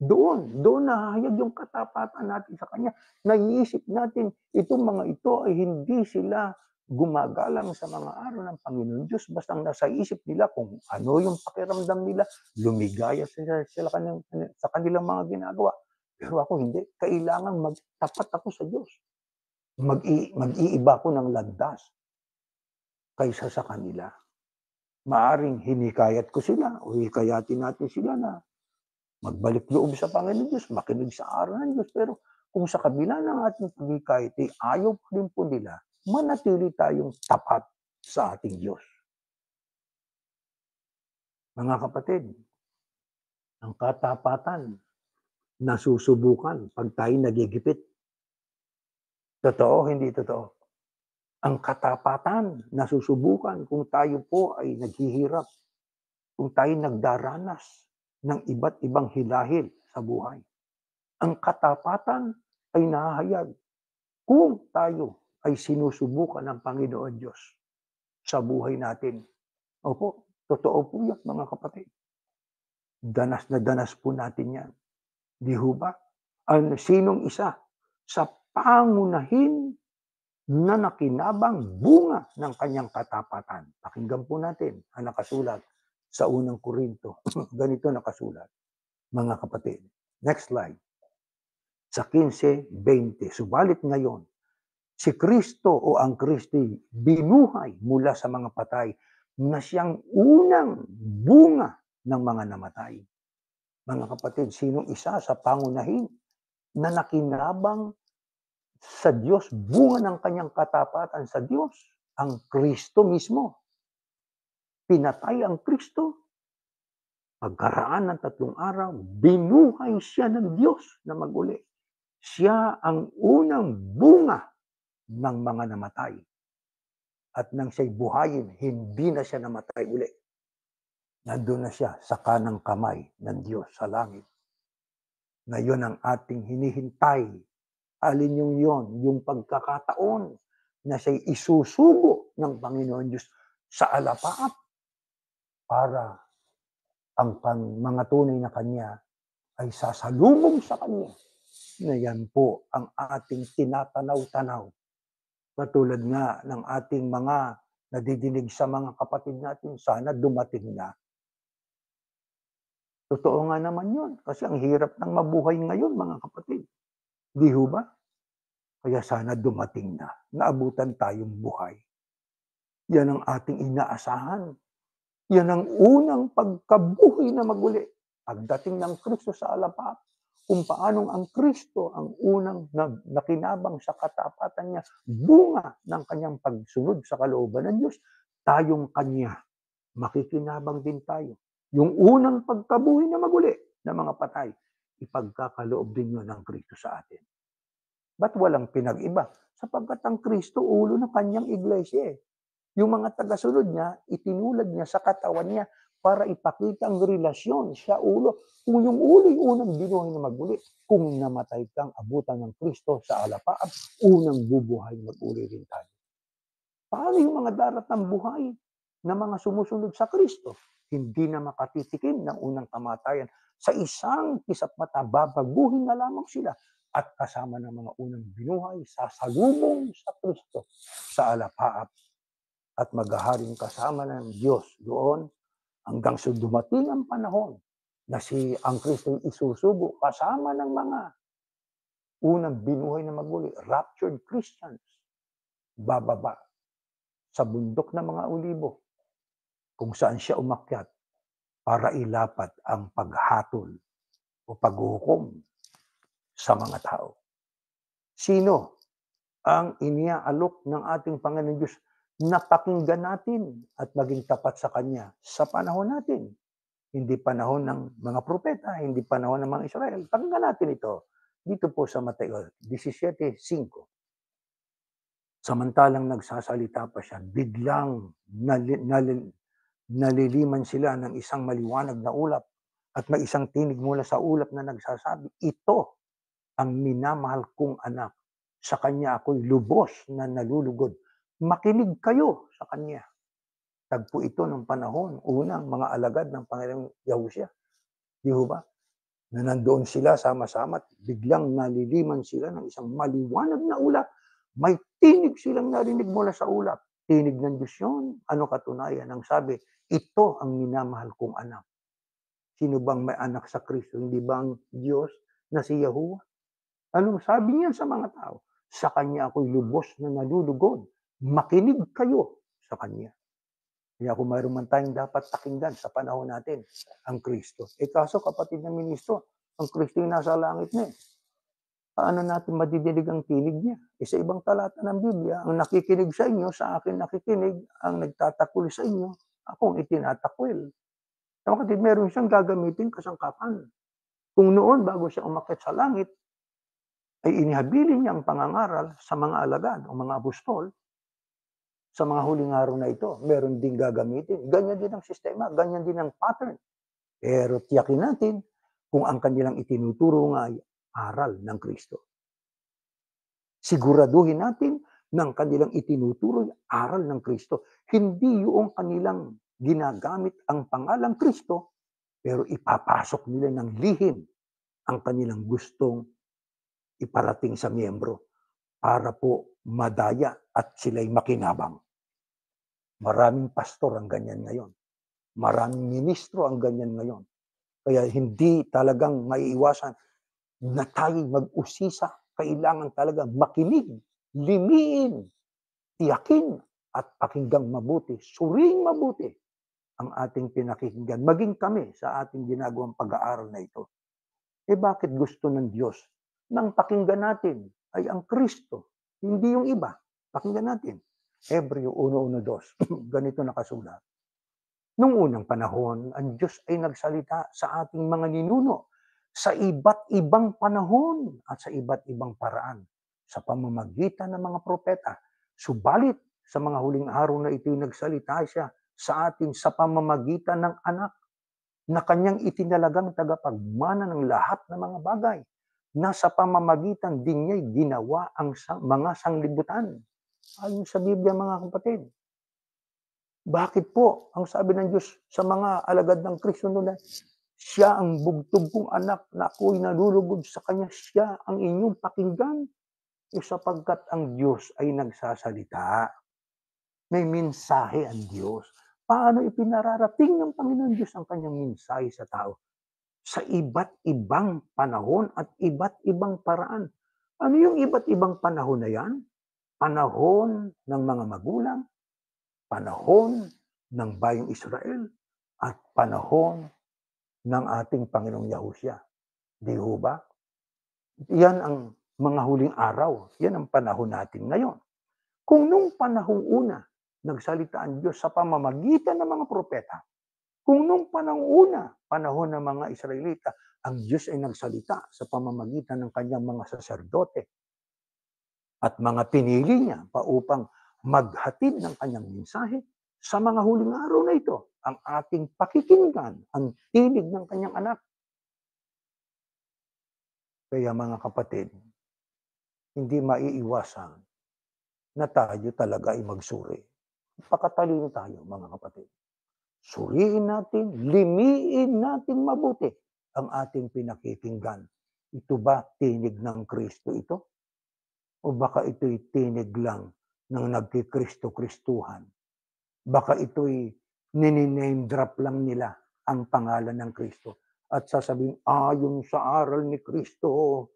Doon nahayag yung katapatan natin sa Kanya. Naiisip natin, itong mga ito ay hindi sila gumagalang sa mga araw ng Panginoon Diyos. Basta nasa isip nila kung ano yung pakiramdam nila, lumigaya sila sa kanilang mga ginagawa. Pero ako hindi. Kailangan magtapat ako sa Diyos. Mag-iiba ko ng landas kaysa sa kanila. Maaring hinikayat ko sila o hikayatin natin sila na magbalik loob sa Panginoon Diyos, makinig sa aral ng Diyos. Pero kung sa kabila ng ating pagkikayat, ayaw pa rin po nila, manatili tayong tapat sa ating Diyos. Mga kapatid, ang katapatan nasusubukan pag tayo nagigipit. Totoo, hindi totoo? Ang katapatan nasusubukan kung tayo po ay naghihirap, kung tayo nagdaranas ng iba't ibang hilahil sa buhay. Ang katapatan ay nahahayag kung tayo ay sinusubukan ng Panginoon Diyos sa buhay natin. Opo, totoo po yan, mga kapatid. Danas na danas po natin yan. Di ho ba? Sinong isa sa pangunahin na nakinabang bunga ng kanyang katapatan? Pakinggan po natin ang nakasulat sa unang Korinto. Ganito nakasulat, mga kapatid. Next slide. Sa 15:20. Subalit ngayon, si Kristo o ang Kristo binuhay mula sa mga patay na siyang unang bunga ng mga namatay. Mga kapatid, sinong isa sa pangunahin na nakinabang sa Diyos, bunga ng kanyang katapatan sa Diyos, ang Kristo mismo. Pinatay ang Kristo. Pagkaraan ng 3 araw, binuhay siya ng Diyos na maguli. Siya ang unang bunga ng mga namatay. At nang siya'y buhayin, hindi na siya namatay uli. Nandun na siya sa kanang kamay ng Diyos sa langit. Ngayon ang ating hinihintay. Alin yung pagkakataon na siya'y isusugo ng Panginoon Diyos sa alapaap para ang mga tunay na Kanya ay sasalubong sa Kanya. Na yan po ang ating tinatanaw-tanaw. Katulad nga ng ating mga nadidinig sa mga kapatid natin, sana dumating na. Totoo nga naman yun, kasi ang hirap ng mabuhay ngayon, mga kapatid. Di ho ba? Kaya sana dumating na, naabutan tayong buhay. Yan ang ating inaasahan. Yan ang unang pagkabuhay na maguli. Pagdating ng Kristo sa alapaap, kung paanong ang Kristo ang unang nakinabang sa katapatan niya, bunga ng kanyang pagsunod sa kalooban ng Diyos, tayong kanya, makikinabang din tayo. Yung unang pagkabuhay na maguli ng mga patay, ipagkakaloob din yun ng Kristo sa atin. Ba't walang pinag-iba? Sapagkat ang Kristo, ulo ng kanyang iglesia. Yung mga tagasunod niya, itinulad niya sa katawan niya para ipakita ang relasyon. Siya ulo. Kung yung ulo yung unang binuhay na maguli, kung namatay kang abutan ng Kristo sa alapaap, unang bubuhay mag-uli rin tayo. Paano yung mga darat ng buhay na mga sumusunod sa Kristo? Hindi na makatitikim ng unang kamatayan. Sa isang kisap mata, babaguhin na lamang sila at kasama ng mga unang binuhay, sasalubong sa Kristo sa alapaap at maghaharing kasama ng Diyos doon hanggang sa dumating ang panahon na ang Kristo isusugo kasama ng mga unang binuhay na maguli, raptured Christians, bababa sa bundok ng mga olibo kung saan siya umakyat para ilapat ang paghatol o paghukom sa mga tao. Sino ang iniaalok ng ating Panginoon Diyos na pakinggan natin at maging tapat sa Kanya sa panahon natin? Hindi panahon ng mga propeta, hindi panahon ng mga Israel. Pakinggan natin ito dito po sa Mateo 17:5. Samantalang nagsasalita pa siya, biglang naliliman sila ng isang maliwanag na ulap at may isang tinig mula sa ulap na nagsasabi, ito ang minamahal kong anak. Sa kanya ako'y lubos na nalulugod. Makinig kayo sa kanya. Tagpo ito ng panahon, unang mga alagad ng Panginoong Yahushua. Di ho ba? Na nandoon sila sama-sama at biglang naliliman sila ng isang maliwanag na ulap. May tinig silang narinig mula sa ulap. Tinig ng Diyos yun. Ano katunayan? Ang sabi, ito ang minamahal kong anak. Sino bang may anak sa Kristo? Hindi ba ang Diyos na si Yahuwah? Anong sabi niya sa mga tao? Sa kanya ako'y lubos na nalulugod. Makinig kayo sa kanya. Kaya kung mayroon man tayong dapat pakinggan sa panahon natin, ang Kristo. Kaso kapatid na ministro, ang Kristo yung nasa langit na eh. Paano natin madidinig ang tinig niya? Sa ibang talata ng Biblia, ang nakikinig sa inyo, sa akin nakikinig, ang nagtatakil sa inyo, akong itinatakwil. Kapatid, meron siyang gagamitin kasangkapan. Kung noon, bago siya umakyat sa langit, ay inihabilin niya ang pangangaral sa mga alagad o mga apostol sa mga huling araw na ito. Meron din gagamitin. Ganyan din ang sistema, ganyan din ang pattern. Pero tiyakin natin kung ang kanilang itinuturo nga ay aral ng Kristo. Siguraduhin natin ng kanilang itinuturo ay aral ng Kristo. Hindi yung kanilang ginagamit ang pangalang Kristo, pero ipapasok nila ng lihim ang kanilang gustong iparating sa miyembro para po madaya at sila'y makinabang. Maraming pastor ang ganyan ngayon. Maraming ministro ang ganyan ngayon. Kaya hindi talagang maiiwasan na tayo mag-usisa. Kailangan talaga makinig, limiin, tiyakin, at pakinggang mabuti, suring mabuti ang ating pinakikinggan. Maging kami sa ating ginagawang pag-aaral na ito. Bakit gusto ng Diyos nang pakinggan natin ay ang Kristo, hindi yung iba. Pakinggan natin. Hebreo 1:1-2. Ganito nakasulat. Nung unang panahon, ang Diyos ay nagsalita sa ating mga ninuno sa iba't ibang panahon at sa iba't ibang paraan sa pamamagitan ng mga propeta. Subalit, sa mga huling araw na ito'y nagsalita siya sa atin sa pamamagitan ng anak na kanyang itinalagang tagapagmana ng lahat ng mga bagay na sa pamamagitan din niya'y ginawa ang mga sanglibutan. Ayon sa Biblia, mga kapatid. Bakit po? Ang sabi ng Diyos sa mga alagad ng Kristo noon, siya ang bugtog kong anak na ako'y nalulugod sa kanya. Siya ang inyong pakinggan. Sapagkat ang Diyos ay nagsasalita. May mensahe ang Diyos. Paano ipinararating ng Panginoon Diyos ang kanyang mensahe sa tao? Sa iba't ibang panahon at iba't ibang paraan. Ano yung iba't ibang panahon na yan? Panahon ng mga magulang, panahon ng bayang Israel, at panahon ng ating Panginoong Yahushua. Di ho ba? Yan ang mga huling araw. Yan ang panahon natin ngayon. Kung nung panahong una, nagsalita ang Diyos sa pamamagitan ng mga propeta, kung nung panahong una, panahon ng mga Israelita, ang Diyos ay nagsalita sa pamamagitan ng kanyang mga saserdote at mga pinili niya upang maghatid ng kanyang mensahe, sa mga huling araw na ito, ang ating pakikinggan, ang tinig ng kanyang anak. Kaya mga kapatid, hindi maiiwasan na tayo talaga ay magsuri. Pakatalino tayo, mga kapatid. Suriin natin, limiin natin mabuti ang ating pinakikinggan. Ito ba tinig ng Kristo ito? O baka ito'y tinig lang ng nagkikristo-kristuhan? Baka ito'y nini-name drop lang nila ang pangalan ng Kristo. At sasabihin, ayon sa aral ni Kristo,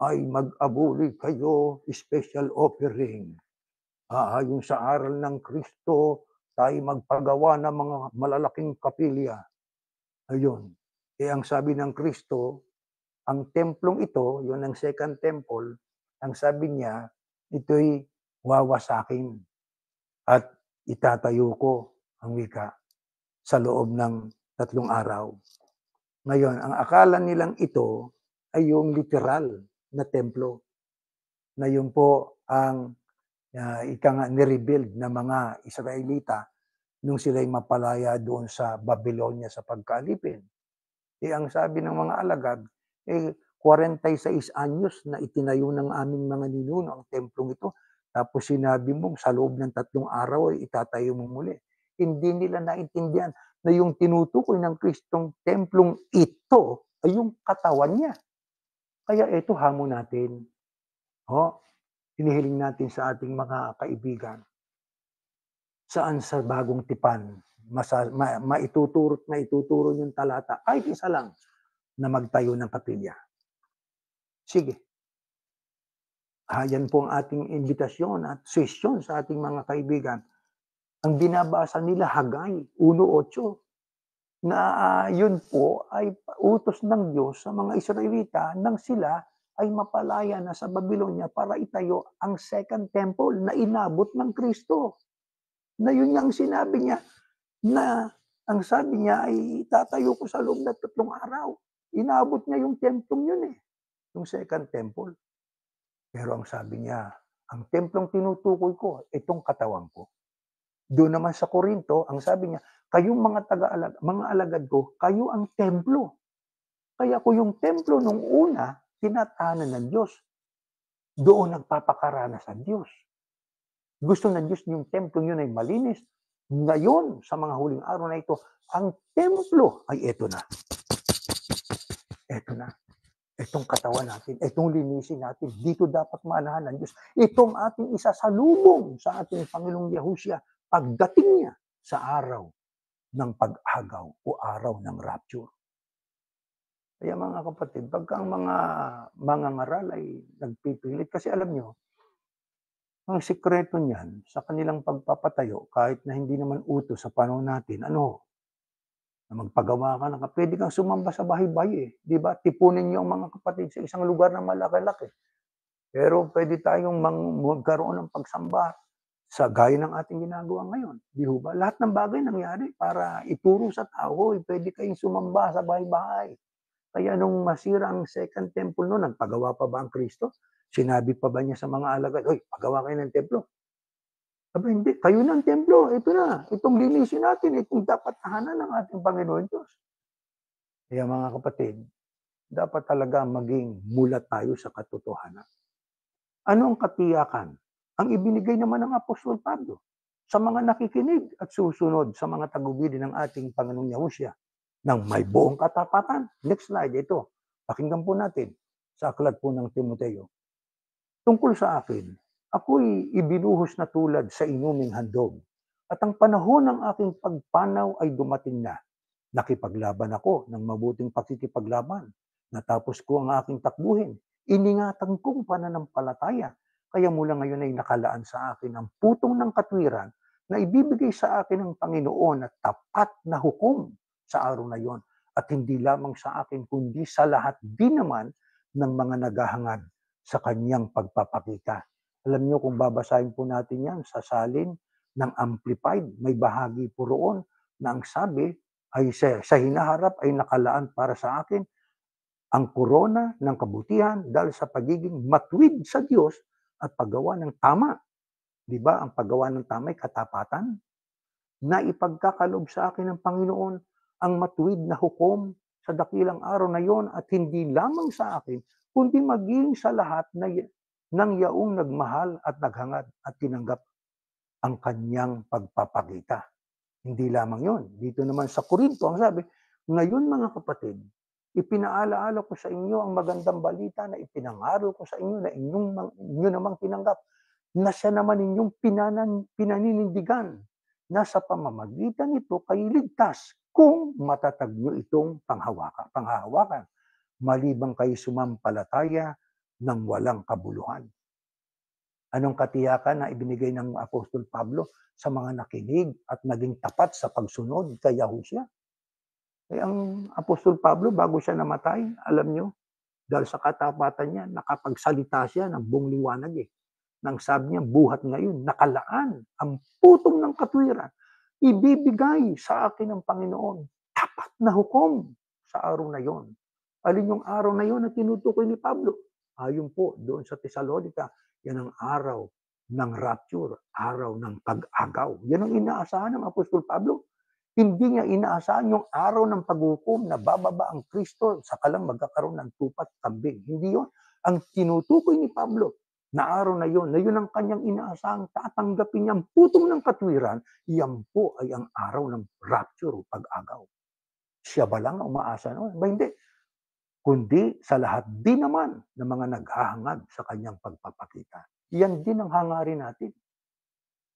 ay mag-abuli kayo, special offering. Ayon sa aral ng Kristo, tayo magpagawa ng mga malalaking kapilya. Ayun. Ang sabi ng Kristo, ang templong ito, yun ang second temple, ang sabi niya, ito'y wawasakin at itatayo ko, ang wika, sa loob ng 3 araw. Ngayon, ang akala nilang ito ay yung literal na templo, na yun po ang nirebuild ng mga Israelita nung sila'y mapalaya doon sa Babylonia sa pagkalipin. Ang sabi ng mga alagad, 46 anyos na itinayo ng aming mga ninuno ang templong ito, tapos sinabi mo sa loob ng 3 araw ay itatayo mo muli. Hindi nila naintindihan na yung tinutukoy ng Kristong templong ito ay yung katawan niya. Kaya ito hamon natin. Hinihiling natin sa ating mga kaibigan. Saan sa bagong tipan, maituturo yung talata, kahit isa lang, na magtayo ng kapilya. Sige. Yan po ang ating imbitasyon at sesyon sa ating mga kaibigan. Ang binabasa nila, Hagay 1:8, na yun po ay utos ng Diyos sa mga Israelita nang sila ay mapalaya na sa Babylonia para itayo ang second temple na inabot ng Kristo. Na yun nga ang sinabi niya, na ang sabi niya ay itatayo ko sa loob ng 3 araw. Inabot niya yung templong yun yung second temple. Pero ang sabi niya, ang templong tinutukoy ko, itong katawan ko. Doon naman sa Korinto, ang sabi niya, kayong mga alagad ko, kayo ang templo. Kaya kung yung templo nung una, tinatahanan ng Diyos, doon nagpapakaranas ang Diyos. Gusto ng Diyos yung templo yun ay malinis. Ngayon, sa mga huling araw na ito, ang templo ay eto na. Eto na. Itong katawan natin, itong linisin natin, dito dapat maanahan ng Diyos. Itong ating isasalubong sa ating Panginoong Yahushua pagdating niya sa araw ng pag-agaw o araw ng rapture. Kaya mga kapatid, pagka ang mga ngaral ay nagpipilit, kasi alam nyo, ang sikreto niyan sa kanilang pagpapatayo, kahit na hindi naman utos sa panahon natin, na magpagawa ka pwede kang sumamba sa bahay-bahay di ba? Tipunin niyo ang mga kapatid sa isang lugar na malaki-laki. Pero pwede tayong magkaroon ng pagsamba sa gaya ng ating ginagawa ngayon. Di ho ba? Lahat ng bagay nangyari para ituro sa tao, pwede kayong sumamba sa bahay-bahay. Kaya nung masira ang second temple noon, nagpagawa pa ba ang Kristo? Sinabi pa ba niya sa mga alagad, "Hoy, pagawa kayo ng templo." Aba hindi, kayo na ang templo, ito na, itong linisin natin, itong dapat tahanan ng ating Panginoon Diyos. Kaya mga kapatid, dapat talaga maging mulat tayo sa katotohanan. Ano ang katiyakan? Ang ibinigay naman ng Apostol Pablo sa mga nakikinig at susunod sa mga tagubili ng ating Panginoong Yahushua ng may buong katapatan. Next slide, ito. Pakinggan po natin sa aklat po ng Timoteo. Tungkol sa akin, ako'y ibinuhos na tulad sa inuming handog, at ang panahon ng aking pagpanaw ay dumating na. Nakipaglaban ako ng mabuting pakikipaglaban. Natapos ko ang aking takbuhin. Iningatan kong pananampalataya. Kaya mula ngayon ay nakalaan sa akin ang putong ng katwiran na ibibigay sa akin ng Panginoon at tapat na hukom sa araw na yon. At hindi lamang sa akin, kundi sa lahat din naman ng mga naghahangad sa kanyang pagpapakita. Alam niyo kung babasahin po natin yan sa salin ng Amplified, may bahagi po roon na ang sabi ay sa hinaharap ay nakalaan para sa akin ang korona ng kabutihan dahil sa pagiging matuwid sa Diyos at paggawa ng tama. Di ba ang paggawa ng tama ay katapatan? Na ipagkakalob sa akin ng Panginoon ang matuwid na hukom sa dakilang araw na yon at hindi lamang sa akin, kundi maging sa lahat ng yaong nagmahal at naghangad at tinanggap ang kanyang pagpapakita. Hindi lamang yon. Dito naman sa Korinto, ang sabi, ngayon mga kapatid, ipinaalaala ko sa inyo ang magandang balita na ipinangaral ko sa inyo na inyo namang tinanggap, na siya naman inyong pinaninindigan, na sa pamamagitan nito kayo ligtas kung matatag nyo itong panghahawakan, malibang kayo sumampalataya ng walang kabuluhan. Anong katiyakan na ibinigay ng Apostol Pablo sa mga nakinig at naging tapat sa pagsunod kay Yahushua? Eh, ang Apostol Pablo, bago siya namatay, alam nyo, dahil sa katapatan niya, nakapagsalita siya ng buong liwanag eh. Nang sabi niya, buhat ngayon, nakalaan ang putong ng katwiran. Ibibigay sa akin ng Panginoon tapat na hukom sa araw na yon. Alin yung araw na yon na tinutukoy ni Pablo? Ayon po doon sa Tesalonica, yan ang araw ng rapture, araw ng pag-agaw. Yan ang inaasahan ng Apostol Pablo. Hindi niya inaasahan yung araw ng paghukom na bababa ang Kristo sa kalang magkakaroon ng tupat kambing. Hindi yon ang tinutukoy ni Pablo na araw na yun ang kanyang inaasahang tatanggapin niya ang putong ng katwiran, yan po ay ang araw ng rapture o pag-agaw. Siya ba lang ang umaasa noon? Ba hindi. Kundi sa lahat din naman ng mga naghahangad sa kanyang pagpapakita. Yan din ang hangarin natin.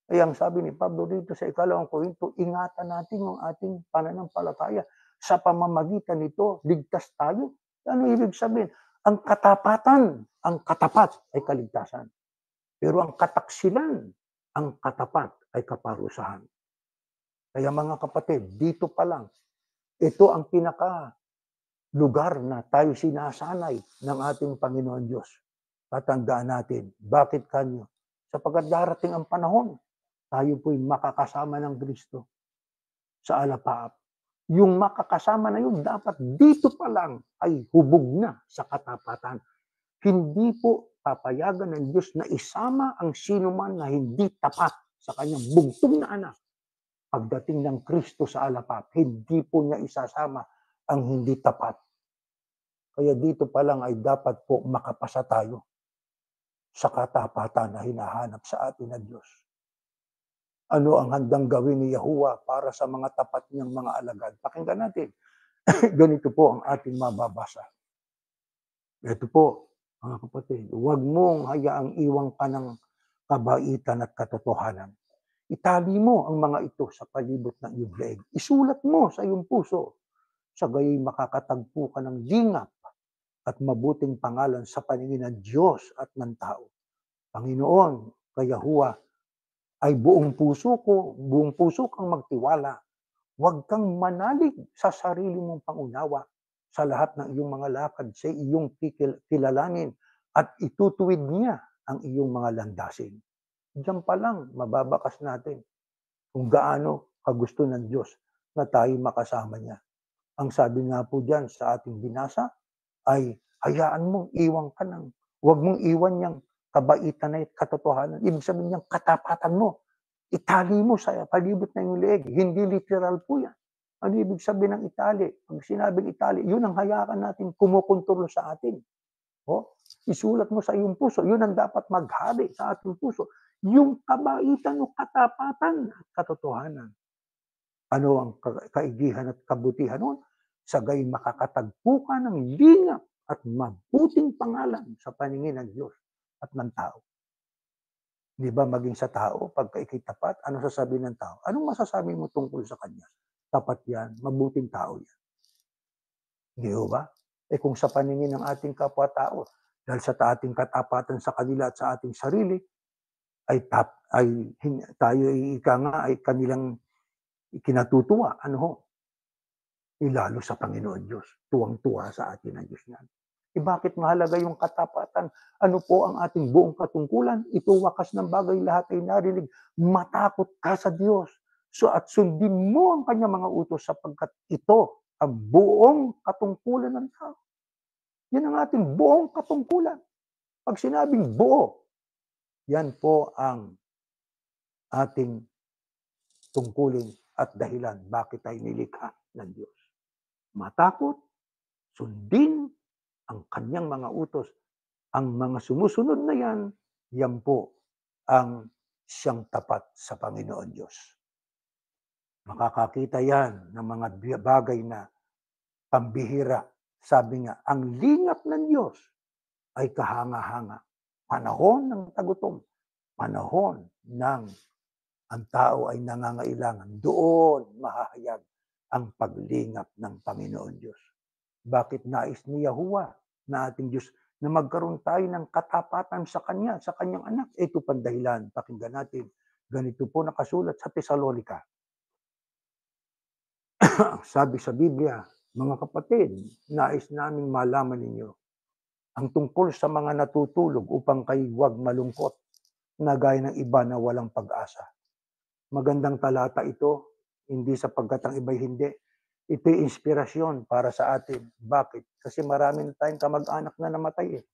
Ay ang sabi ni Pablo dito sa 2 Korinto, ingatan natin yung ating pananampalataya. Sa pamamagitan nito, ligtas tayo. Ano ibig sabihin? Ang katapatan, ang katapat ay kaligtasan. Pero ang kataksilan, ang katapat ay kaparusahan. Kaya mga kapatid, dito pa lang, ito ang pinaka lugar na tayo sinasanay ng ating Panginoon Diyos. Tatandaan natin, bakit kanyo? Sapagkat darating ang panahon, tayo po'y makakasama ng Kristo sa alapaap. Yung makakasama na yun, dapat dito pa lang ay hubog na sa katapatan. Hindi po papayagan ng Diyos na isama ang sinuman na hindi tapat sa kanyang bugtong na anak. Pagdating ng Kristo sa alapaap, hindi po niya isasama ang hindi tapat. Kaya dito pa lang ay dapat po makapasa tayo sa katapatan na hinahanap sa atin ng Diyos. Ano ang handang gawin ni Yahuwah para sa mga tapat niyang mga alagad? Pakinggan natin. Ganito po ang ating mababasa. Ito po, mga kapatid, huwag mong hayaang iwang ka ng kabaitan at katotohanan. Itali mo ang mga ito sa palibot ng iyong leeg. Isulat mo sa iyong puso. Sa gayoy makakatagpo ka ng lingap at mabuting pangalan sa paningin ng Diyos at ng tao. Panginoon, kay Yahuwah, ay buong puso kang magtiwala. Huwag kang manalig sa sarili mong pangunawa sa lahat ng iyong mga lakad sa iyong kilalanin at itutuwid niya ang iyong mga landasin. Diyan pa lang, mababakas natin kung gaano kagusto ng Diyos na tayo makasama niya. Ang sabi nga po diyan sa ating binasa ay hayaan mong iwan ka ng, huwag mong iwan yang kabaitan na katotohanan. Ibig sabihin niyang katapatan mo. Itali mo sa palibot ng iyong leeg. Hindi literal po yan. Ano ibig sabihin ng itali? Pag sinabing itali, yun ang hayakan natin kumukontrol sa atin. O, isulat mo sa iyong puso. Yun ang dapat maghari sa ating puso. Yung kabaitan o katapatan at katotohanan. Ano ang kaigihan at kabutihan nun? Sagay makakatagpo ka ng lingap at mabuting pangalan sa paningin ng Diyos at ng tao. Di ba maging sa tao, pagka ikay tapat, ano sasabihin ng tao? Anong masasabi mo tungkol sa kanya? Tapat yan, mabuting tao yan. Di ba? Kung sa paningin ng ating kapwa-tao, dahil sa ating katapatan sa kanila at sa ating sarili, ay tayo ika nga ay kanilang ikinatutuwa. Ano ho? Lalo sa Panginoon Diyos. Tuwang-tuwa sa atin ang Diyos niyan. Bakit mahalaga yung katapatan? Ano po ang ating buong katungkulan? Ito wakas ng bagay lahat ay narinig. Matakot ka sa Diyos. At sundin mo ang kanyang mga utos sapagkat ito ang buong katungkulan ng tao. Yan ang ating buong katungkulan. Pag sinabing buo, yan po ang ating tungkulin at dahilan bakit tayo nilikha ng Diyos. Matakot, sundin ang kanyang mga utos. Ang mga sumusunod na yan po ang siyang tapat sa Panginoon Diyos. Makakakita yan ng mga bagay na pambihira. Sabi nga, ang lingap ng Diyos ay kahanga-hanga. Panahon ng tagutom, panahon ng ang tao ay nangangailangan. Doon mahahayag ang paglingap ng Panginoon Diyos. Bakit nais ni Yahuwah na ating Diyos na magkaroon tayo ng katapatan sa Kanya, sa Kanyang anak? Ito pang dahilan. Pakinggan natin. Ganito po nakasulat sa Tesalonica. Sabi sa Biblia, mga kapatid, nais naming malaman ninyo ang tungkol sa mga natutulog upang kayo huwag malungkot na gaya ng iba na walang pag-asa. Magandang talata ito, hindi sapagkat ang iba'y hindi. Ito'y inspirasyon para sa atin. Bakit? Kasi marami na tayong kamag-anak na namatay eh.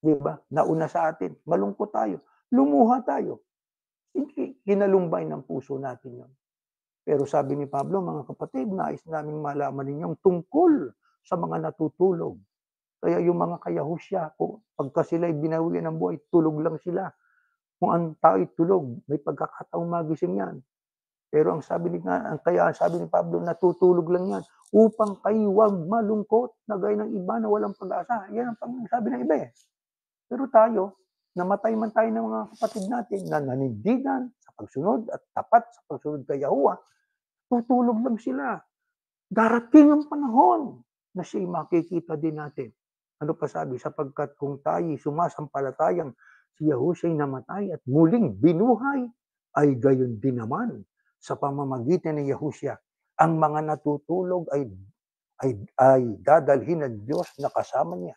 Di ba? Nauna sa atin. Malungkot tayo. Lumuha tayo. Hindi kinalumbay ng puso natin yun. Pero sabi ni Pablo, mga kapatid, nais naming malaman ninyong tungkol sa mga natutulog. Kaya yung mga kayahusya, pagka sila'y binawian ng buhay, tulog lang sila. Kung ang tao'y tulog, may pagkakataong magising yan. Pero kaya sabi ni Pablo, natutulog lang yan upang kayo huwag malungkot na gaya ng iba na walang pag-asa. Yan ang sabi ng iba eh. Pero tayo, namatay man tayo ng mga kapatid natin na nanindigan sa pagsunod at tapat sa pagsunod kay Yahuwah, tutulog lang sila. Darating ang panahon na siya'y makikita din natin. Ano pa sabi? Sapagkat kung tayo sumasampalatayang si Yahushua ay namatay at muling binuhay, ay gayon din naman sa pamamagitan ni Yahushua. Ang mga natutulog ay dadalhin ng Diyos na kasama niya.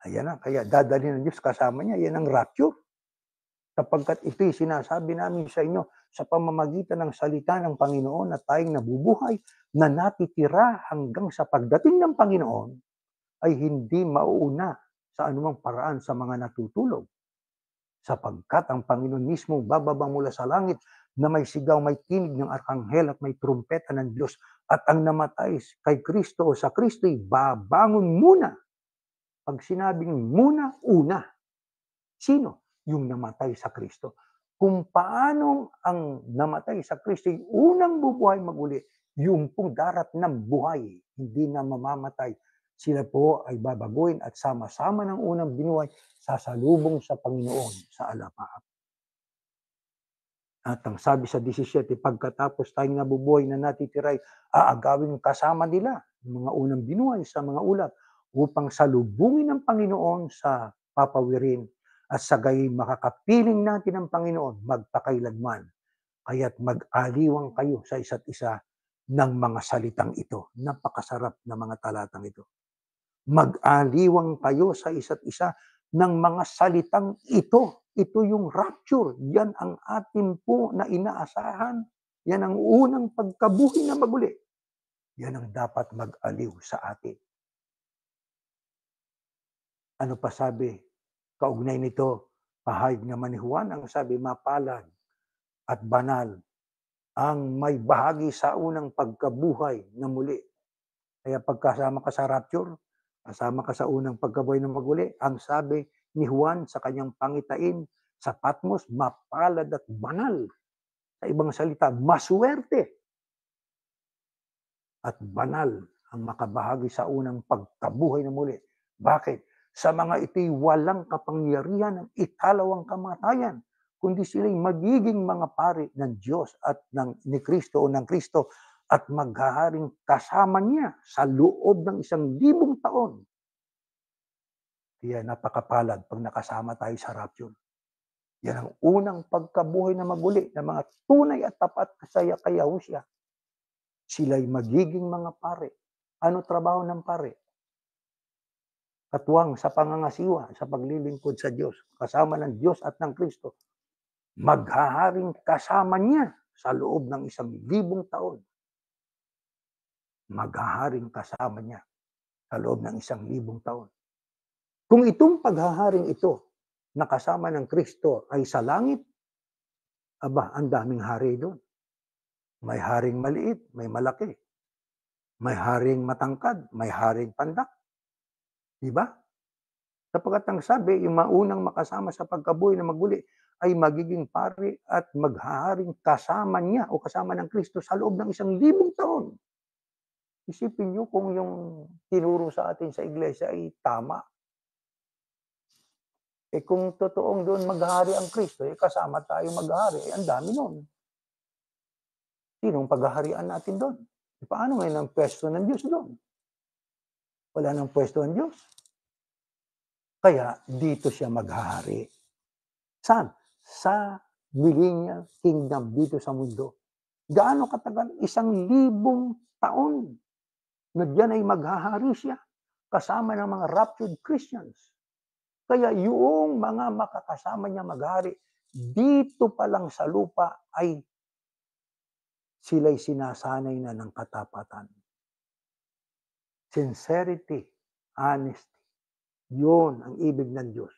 Ayan na, kaya dadalhin ng Diyos kasama niya. Yan ang rapture. Sapagkat ito'y sinasabi namin sa inyo sa pamamagitan ng salita ng Panginoon na tayong nabubuhay na natitira hanggang sa pagdating ng Panginoon ay hindi mauuna sa anumang paraan sa mga natutulog. Sapagkat ang Panginoon mismo bababa mula sa langit na may sigaw, may tinig ng arkanghel at may trumpeta ng Diyos at ang namatay kay Kristo o sa Kristo'y babangon muna. Pag sinabing muna, una. Sino? Yung namatay sa Kristo. Kung paano ang namatay sa Kristo ay unang bubuhay maguli, yung pong darat ng buhay, hindi na mamamatay, sila po ay babaguhin at sama-sama ng unang binuhay, sasalubong sa Panginoon sa alapaap. At ang sabi sa 17, pagkatapos tayong nabubuhay na natitiray, aagawin kasama nila, mga unang binuhay sa mga ulap, upang salubungin ng Panginoon sa papawirin at sagay makakapiling natin ang Panginoon magpakailanman. Kaya't mag-aliwang kayo sa isa't isa ng mga salitang ito. Napakasarap na mga talatang ito. Mag-aliwang kayo sa isa't isa ng mga salitang ito. Ito yung rapture. Yan ang atin po na inaasahan. Yan ang unang pagkabuhay na maguli. Yan ang dapat mag-aliw sa atin. Ano pa sabi? Kaugnay nito, pahayag naman ni Juan, ang sabi, mapalad at banal ang may bahagi sa unang pagkabuhay na muli. Kaya pagkasama ka sa rapture, kasama ka sa unang pagkabuhay na maguli, ang sabi ni Juan sa kanyang pangitain sa Patmos, mapalad at banal. Sa ibang salita, maswerte at banal ang makabahagi sa unang pagkabuhay na muli. Bakit? Sa mga ito'y walang kapangyarihan ng ikalawang kamatayan, kundi sila'y magiging mga pari ng Diyos at ni Kristo o ng Kristo at maghaharing kasama niya sa loob ng 1,000 taon. Kaya napakapalad pag nakasama tayo sa rapture. Yan ang unang pagkabuhay na maguli ng mga tunay at tapat kasaya kay Yahushua. Sila'y magiging mga pare. Ano trabaho ng pare? Katuwang sa pangangasiwa, sa paglilingkod sa Diyos, kasama ng Diyos at ng Kristo. Maghaharing kasama niya sa loob ng 1,000 taon. Maghaharing kasama niya sa loob ng 1,000 taon. Kung itong paghaharing ito na kasama ng Kristo ay sa langit, aba, ang daming hari doon. May haring maliit, may malaki. May haring matangkad, may haring pandak. Diba? Sapagkat ang sabi, yung maunang makasama sa pagkabuhay na maguli ay magiging pari at maghaharing kasama niya o kasama ng Kristo sa loob ng 1,000 taon. Isipin niyo kung yung tinuro sa atin sa iglesia ay tama. Kung totoong doon maghahari ang Kristo, kasama tayo maghahari, ang dami nun. Sinong paghaharian natin doon? Paano ngayon ang pwesto ng Diyos doon? Wala nang pwesto ng Diyos. Kaya dito siya maghahari. Saan? Sa millennial kingdom dito sa mundo. Gaano katagal? 1,000 taon na diyan ay maghahari siya kasama ng mga raptured Christians. Kaya yung mga makakasama niya maghari, dito pa lang sa lupa ay sila'y sinasanay na ng katapatan. Sincerity, honesty, yun ang ibig ng Diyos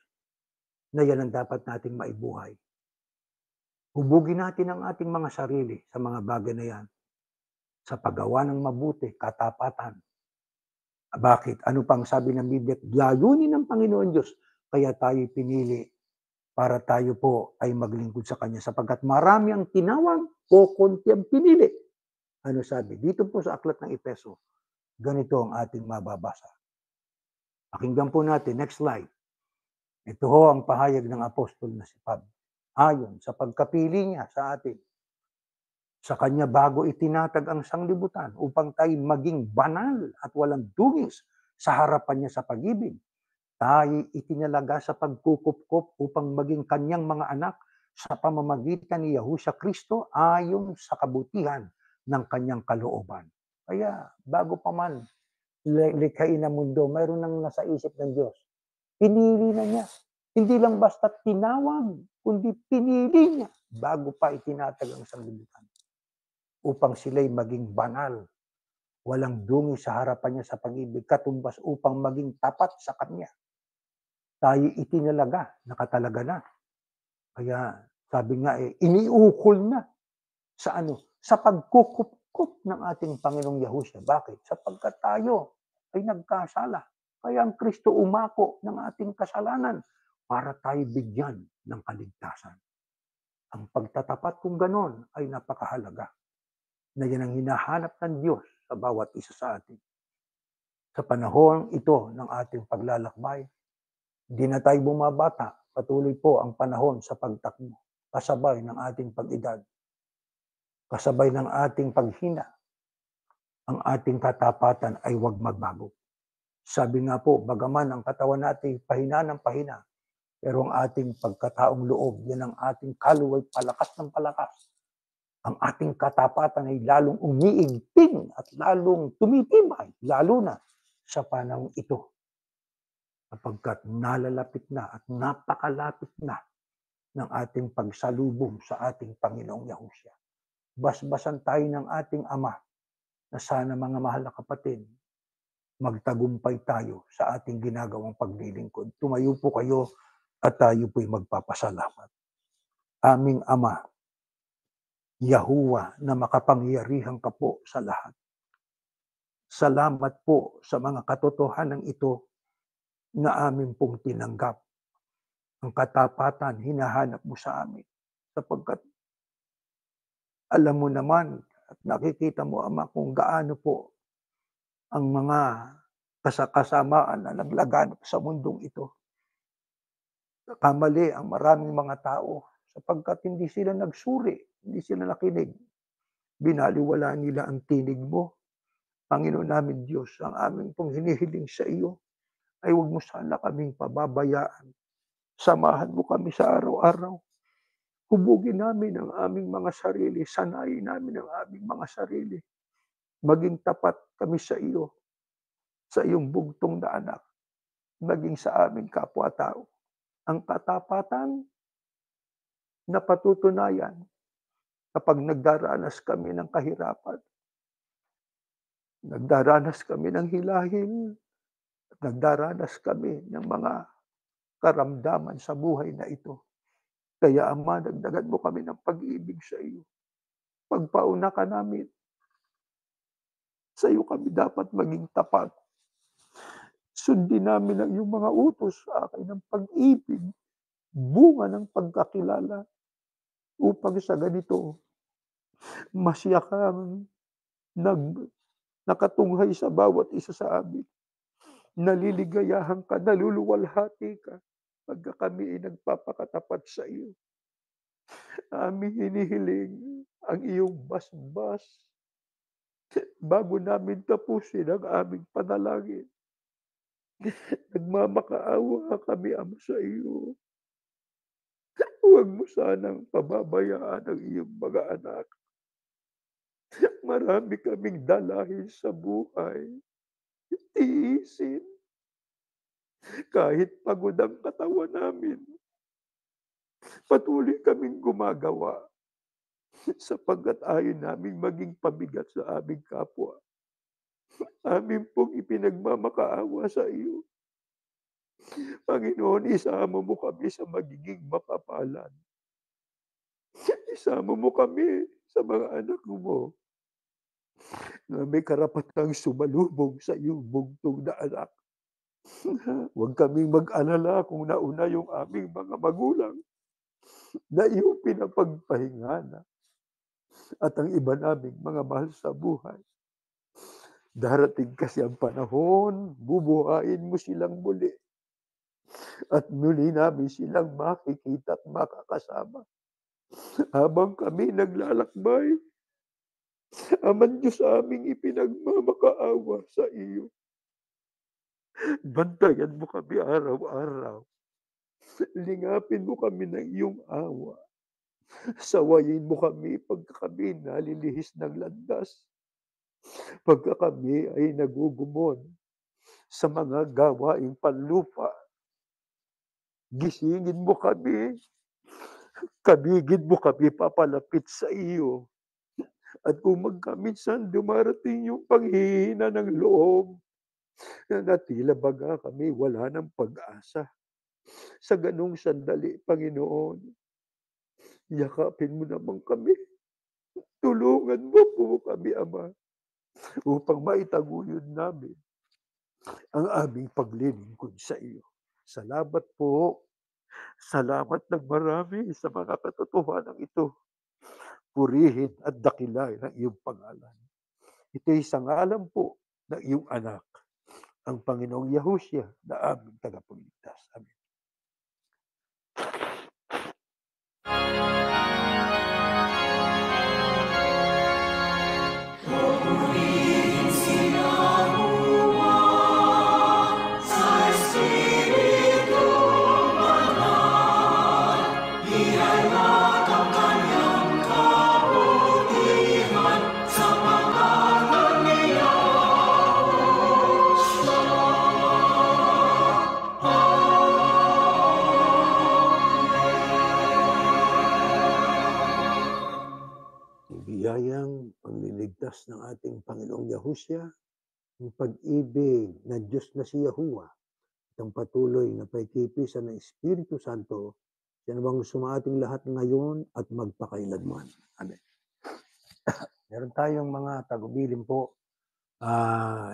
na yan ang dapat nating maibuhay. Hubugin natin ang ating mga sarili sa mga bagay na yan sa paggawa ng mabuti, katapatan. Bakit? Ano pang sabi ng Biblia? Layunin ng Panginoon Diyos, kaya tayo pinili para tayo po ay maglingkod sa Kanya. Sapagkat marami ang tinawag o konti ang pinili. Ano sabi? Dito po sa aklat ng Efeso, ganito ang ating mababasa. Pakinggan po natin, next slide. Ito ho ang pahayag ng apostol na si Pablo. Ayon sa pagkapili niya sa atin. Sa Kanya bago itinatag ang sanglibutan upang tayo maging banal at walang dungis sa harapan niya sa pag-ibig. Tayo itinalaga sa pagkukupkop upang maging Kanyang mga anak sa pamamagitan ni Yahushua Kristo ayon sa kabutihan ng Kanyang kalooban. Kaya bago pa man likhain ang mundo, mayroon nang nasa isip ng Diyos. Pinili na niya. Hindi lang basta tinawag, kundi pinili niya bago pa itinatag ang sanglibutan. Upang sila'y maging banal, walang dungi sa harapan niya sa pag-ibig, katumbas upang maging tapat sa Kanya. Tayo itinalaga, nakatalaga na. Kaya sabi nga iniukol na sa ano? Sa pagkukupkup ng ating Panginoong Yahushua. Bakit? Sapagkat tayo ay nagkasala. Kaya ang Kristo umako ng ating kasalanan para tayo bigyan ng kaligtasan. Ang pagtatapat kung ganon ay napakahalaga. Na yan ang hinahanap ng Diyos sa bawat isa sa atin. Sa panahon ito ng ating paglalakbay, di na tayo bumabata, patuloy po ang panahon sa pagtakbo, kasabay ng ating pag-edad, kasabay ng ating paghina, ang ating katapatan ay huwag magbago. Sabi nga po, bagaman ang katawan natin pahina ng pahina, pero ang ating pagkataong loob, yan ang ating kaluluwa ay palakas ng palakas. Ang ating katapatan ay lalong umiigting at lalong tumitibay, lalo na sa panahong ito sapagkat nalalapit na at napakalapit na ng ating pagsalubong sa ating Panginoong Yahushua. Basbasan tayo ng ating Ama na sana mga mahal na kapatid, magtagumpay tayo sa ating ginagawang paglilingkod. Tumayo po kayo at tayo po'y magpapasalamat. Aming Ama, Yahuwah na makapangyarihan ka po sa lahat. Salamat po sa mga katotohanan ito na amin pong tinanggap. Ang katapatan hinahanap mo sa amin sapagkat alam mo naman at nakikita mo, Ama, kung gaano po ang mga kasamaan na naglaganap sa mundong ito. Kamali ang maraming mga tao sapagkat hindi sila nagsuri, hindi sila nakinig. Binaliwala nila ang tinig mo. Panginoon namin Diyos, ang aming pong hinihiling sa iyo ay huwag mo sana kaming pababayaan. Samahan mo kami sa araw-araw. Hubugin namin ang aming mga sarili. Sanayin namin ang aming mga sarili. Maging tapat kami sa iyo, sa iyong bugtong na anak, maging sa aming kapwa-tao. Ang katapatan na patutunayan kapag nagdaranas kami ng kahirapan, nagdaranas kami ng hilahil, nagdaranas kami ng mga karamdaman sa buhay na ito. Kaya Ama, dagdagan mo kami ng pag-ibig sa iyo. Pagpauna ka namin. Sa iyo kami dapat maging tapat. Sundin namin ang iyong mga utos sa akin ng pag-ibig, bunga ng pagkakilala, upang sa ganito, masiyakang nakatunghay sa bawat isa sa amin. Naliligayahan ka, naluluwalhati ka, pagka kami ay nagpapakatapat sa iyo. Aming hinihiling ang iyong basbas bago namin tapusin ang aming panalangin. Nagmamakaawa kami, Ama, sa iyo. Huwag mo sanang pababayaan ang iyong mga anak. Marami kaming dalahin sa buhay. Tiisin. Kahit pagod ang katawan namin, patuloy kaming gumagawa sapagkat ayaw naming maging pabigat sa aming kapwa. Amin pong ipinagmamakaawa sa iyo. Panginoon, isama mo kami sa magiging mapapalad. Isama mo kami sa mga anak mo na may karapatang sumalubong sa iyong bugtong na anak. Huwag kaming mag-alala kung nauna yung aming mga magulang na iyong pinapagpahingana at ang iba naming mga mahal sa buhay. Darating kasi ang panahon, bubuhayin mo silang muli at muli namin silang makikita at makakasama. Habang kami naglalakbay, Aman Diyos aming ipinagmamakaawa sa iyo. Bantayan mo kami araw-araw. Lingapin mo kami ng iyong awa. Sawayin mo kami pagka kami nalilihis ng landas. Pagka kami ay nagugumon sa mga gawaing panlupa. Gisingin mo kami. Kabigin mo kami papalapit sa iyo. At kung magkaminsan dumarating yung panghihina ng loob, na tila baga kami wala ng pag-asa. Sa ganung sandali, Panginoon, yakapin mo naman kami. Tulungan mo po kami, Ama, upang maitaguyod namin ang aming paglilingkod sa iyo. Salamat po. Salamat ng marami sa mga katotohanan ito. Purihin at dakilain ang iyong pangalan. Ito'y sa ngalan po ng iyong anak, ang Panginoong Yahushua na aming tagapagligtas. Amen. biyayang pangliligtas ng ating Panginoong Yahushua, ang pag-ibig na Diyos na si Yahuwah, at ang patuloy na pagkikipisan ng Espiritu Santo, siya namang sumaating lahat ngayon at magpakailanman. Amen. Meron tayong mga tagubilin po.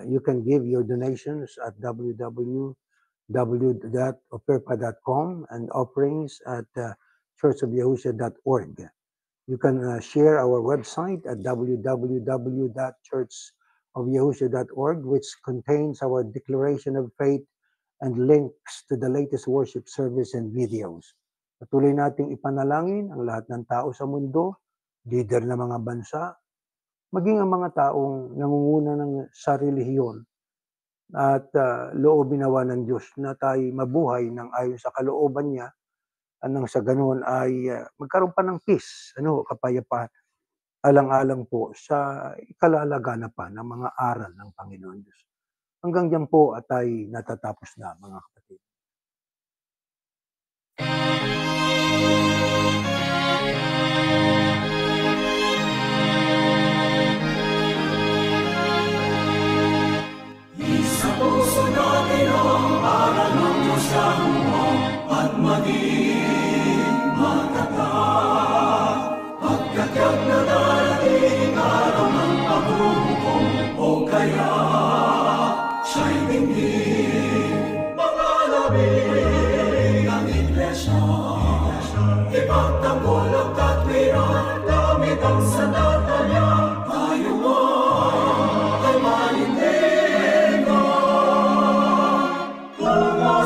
You can give your donations at www.operpa.com and offerings at churchofyahushua.org. You can share our website at www.churchofyahushua.org, which contains our declaration of faith and links to the latest worship service and videos. Patuloy nating ipanalangin ang lahat ng tao sa mundo, leader ng mga bansa, maging ang mga taong nangunguna ng sa relihiyon at loobin nawa ng Diyos na tayo mabuhay ng ayon sa kalooban niya, nang sa ganoon ay magkaroon pa ng peace, kapayapaan, alang-alang po sa ikalalaganapan ng mga aral ng Panginoon Diyos. Hanggang diyan po at ay natatapos na, mga kapatid. Puso natin ang aral ng Diyos Yahuwa at maging matatag. Pagkatyak na darating araw ng paghuhukom o kaya siya'y dinggin. Mga labing ng Iglesia, ipagtanggol ang katwiran gamit ang sandatalya. Tayo ay manindig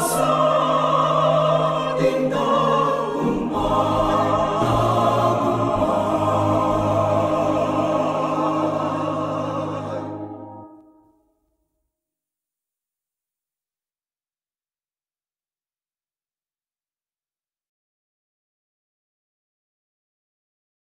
sa ating daugma.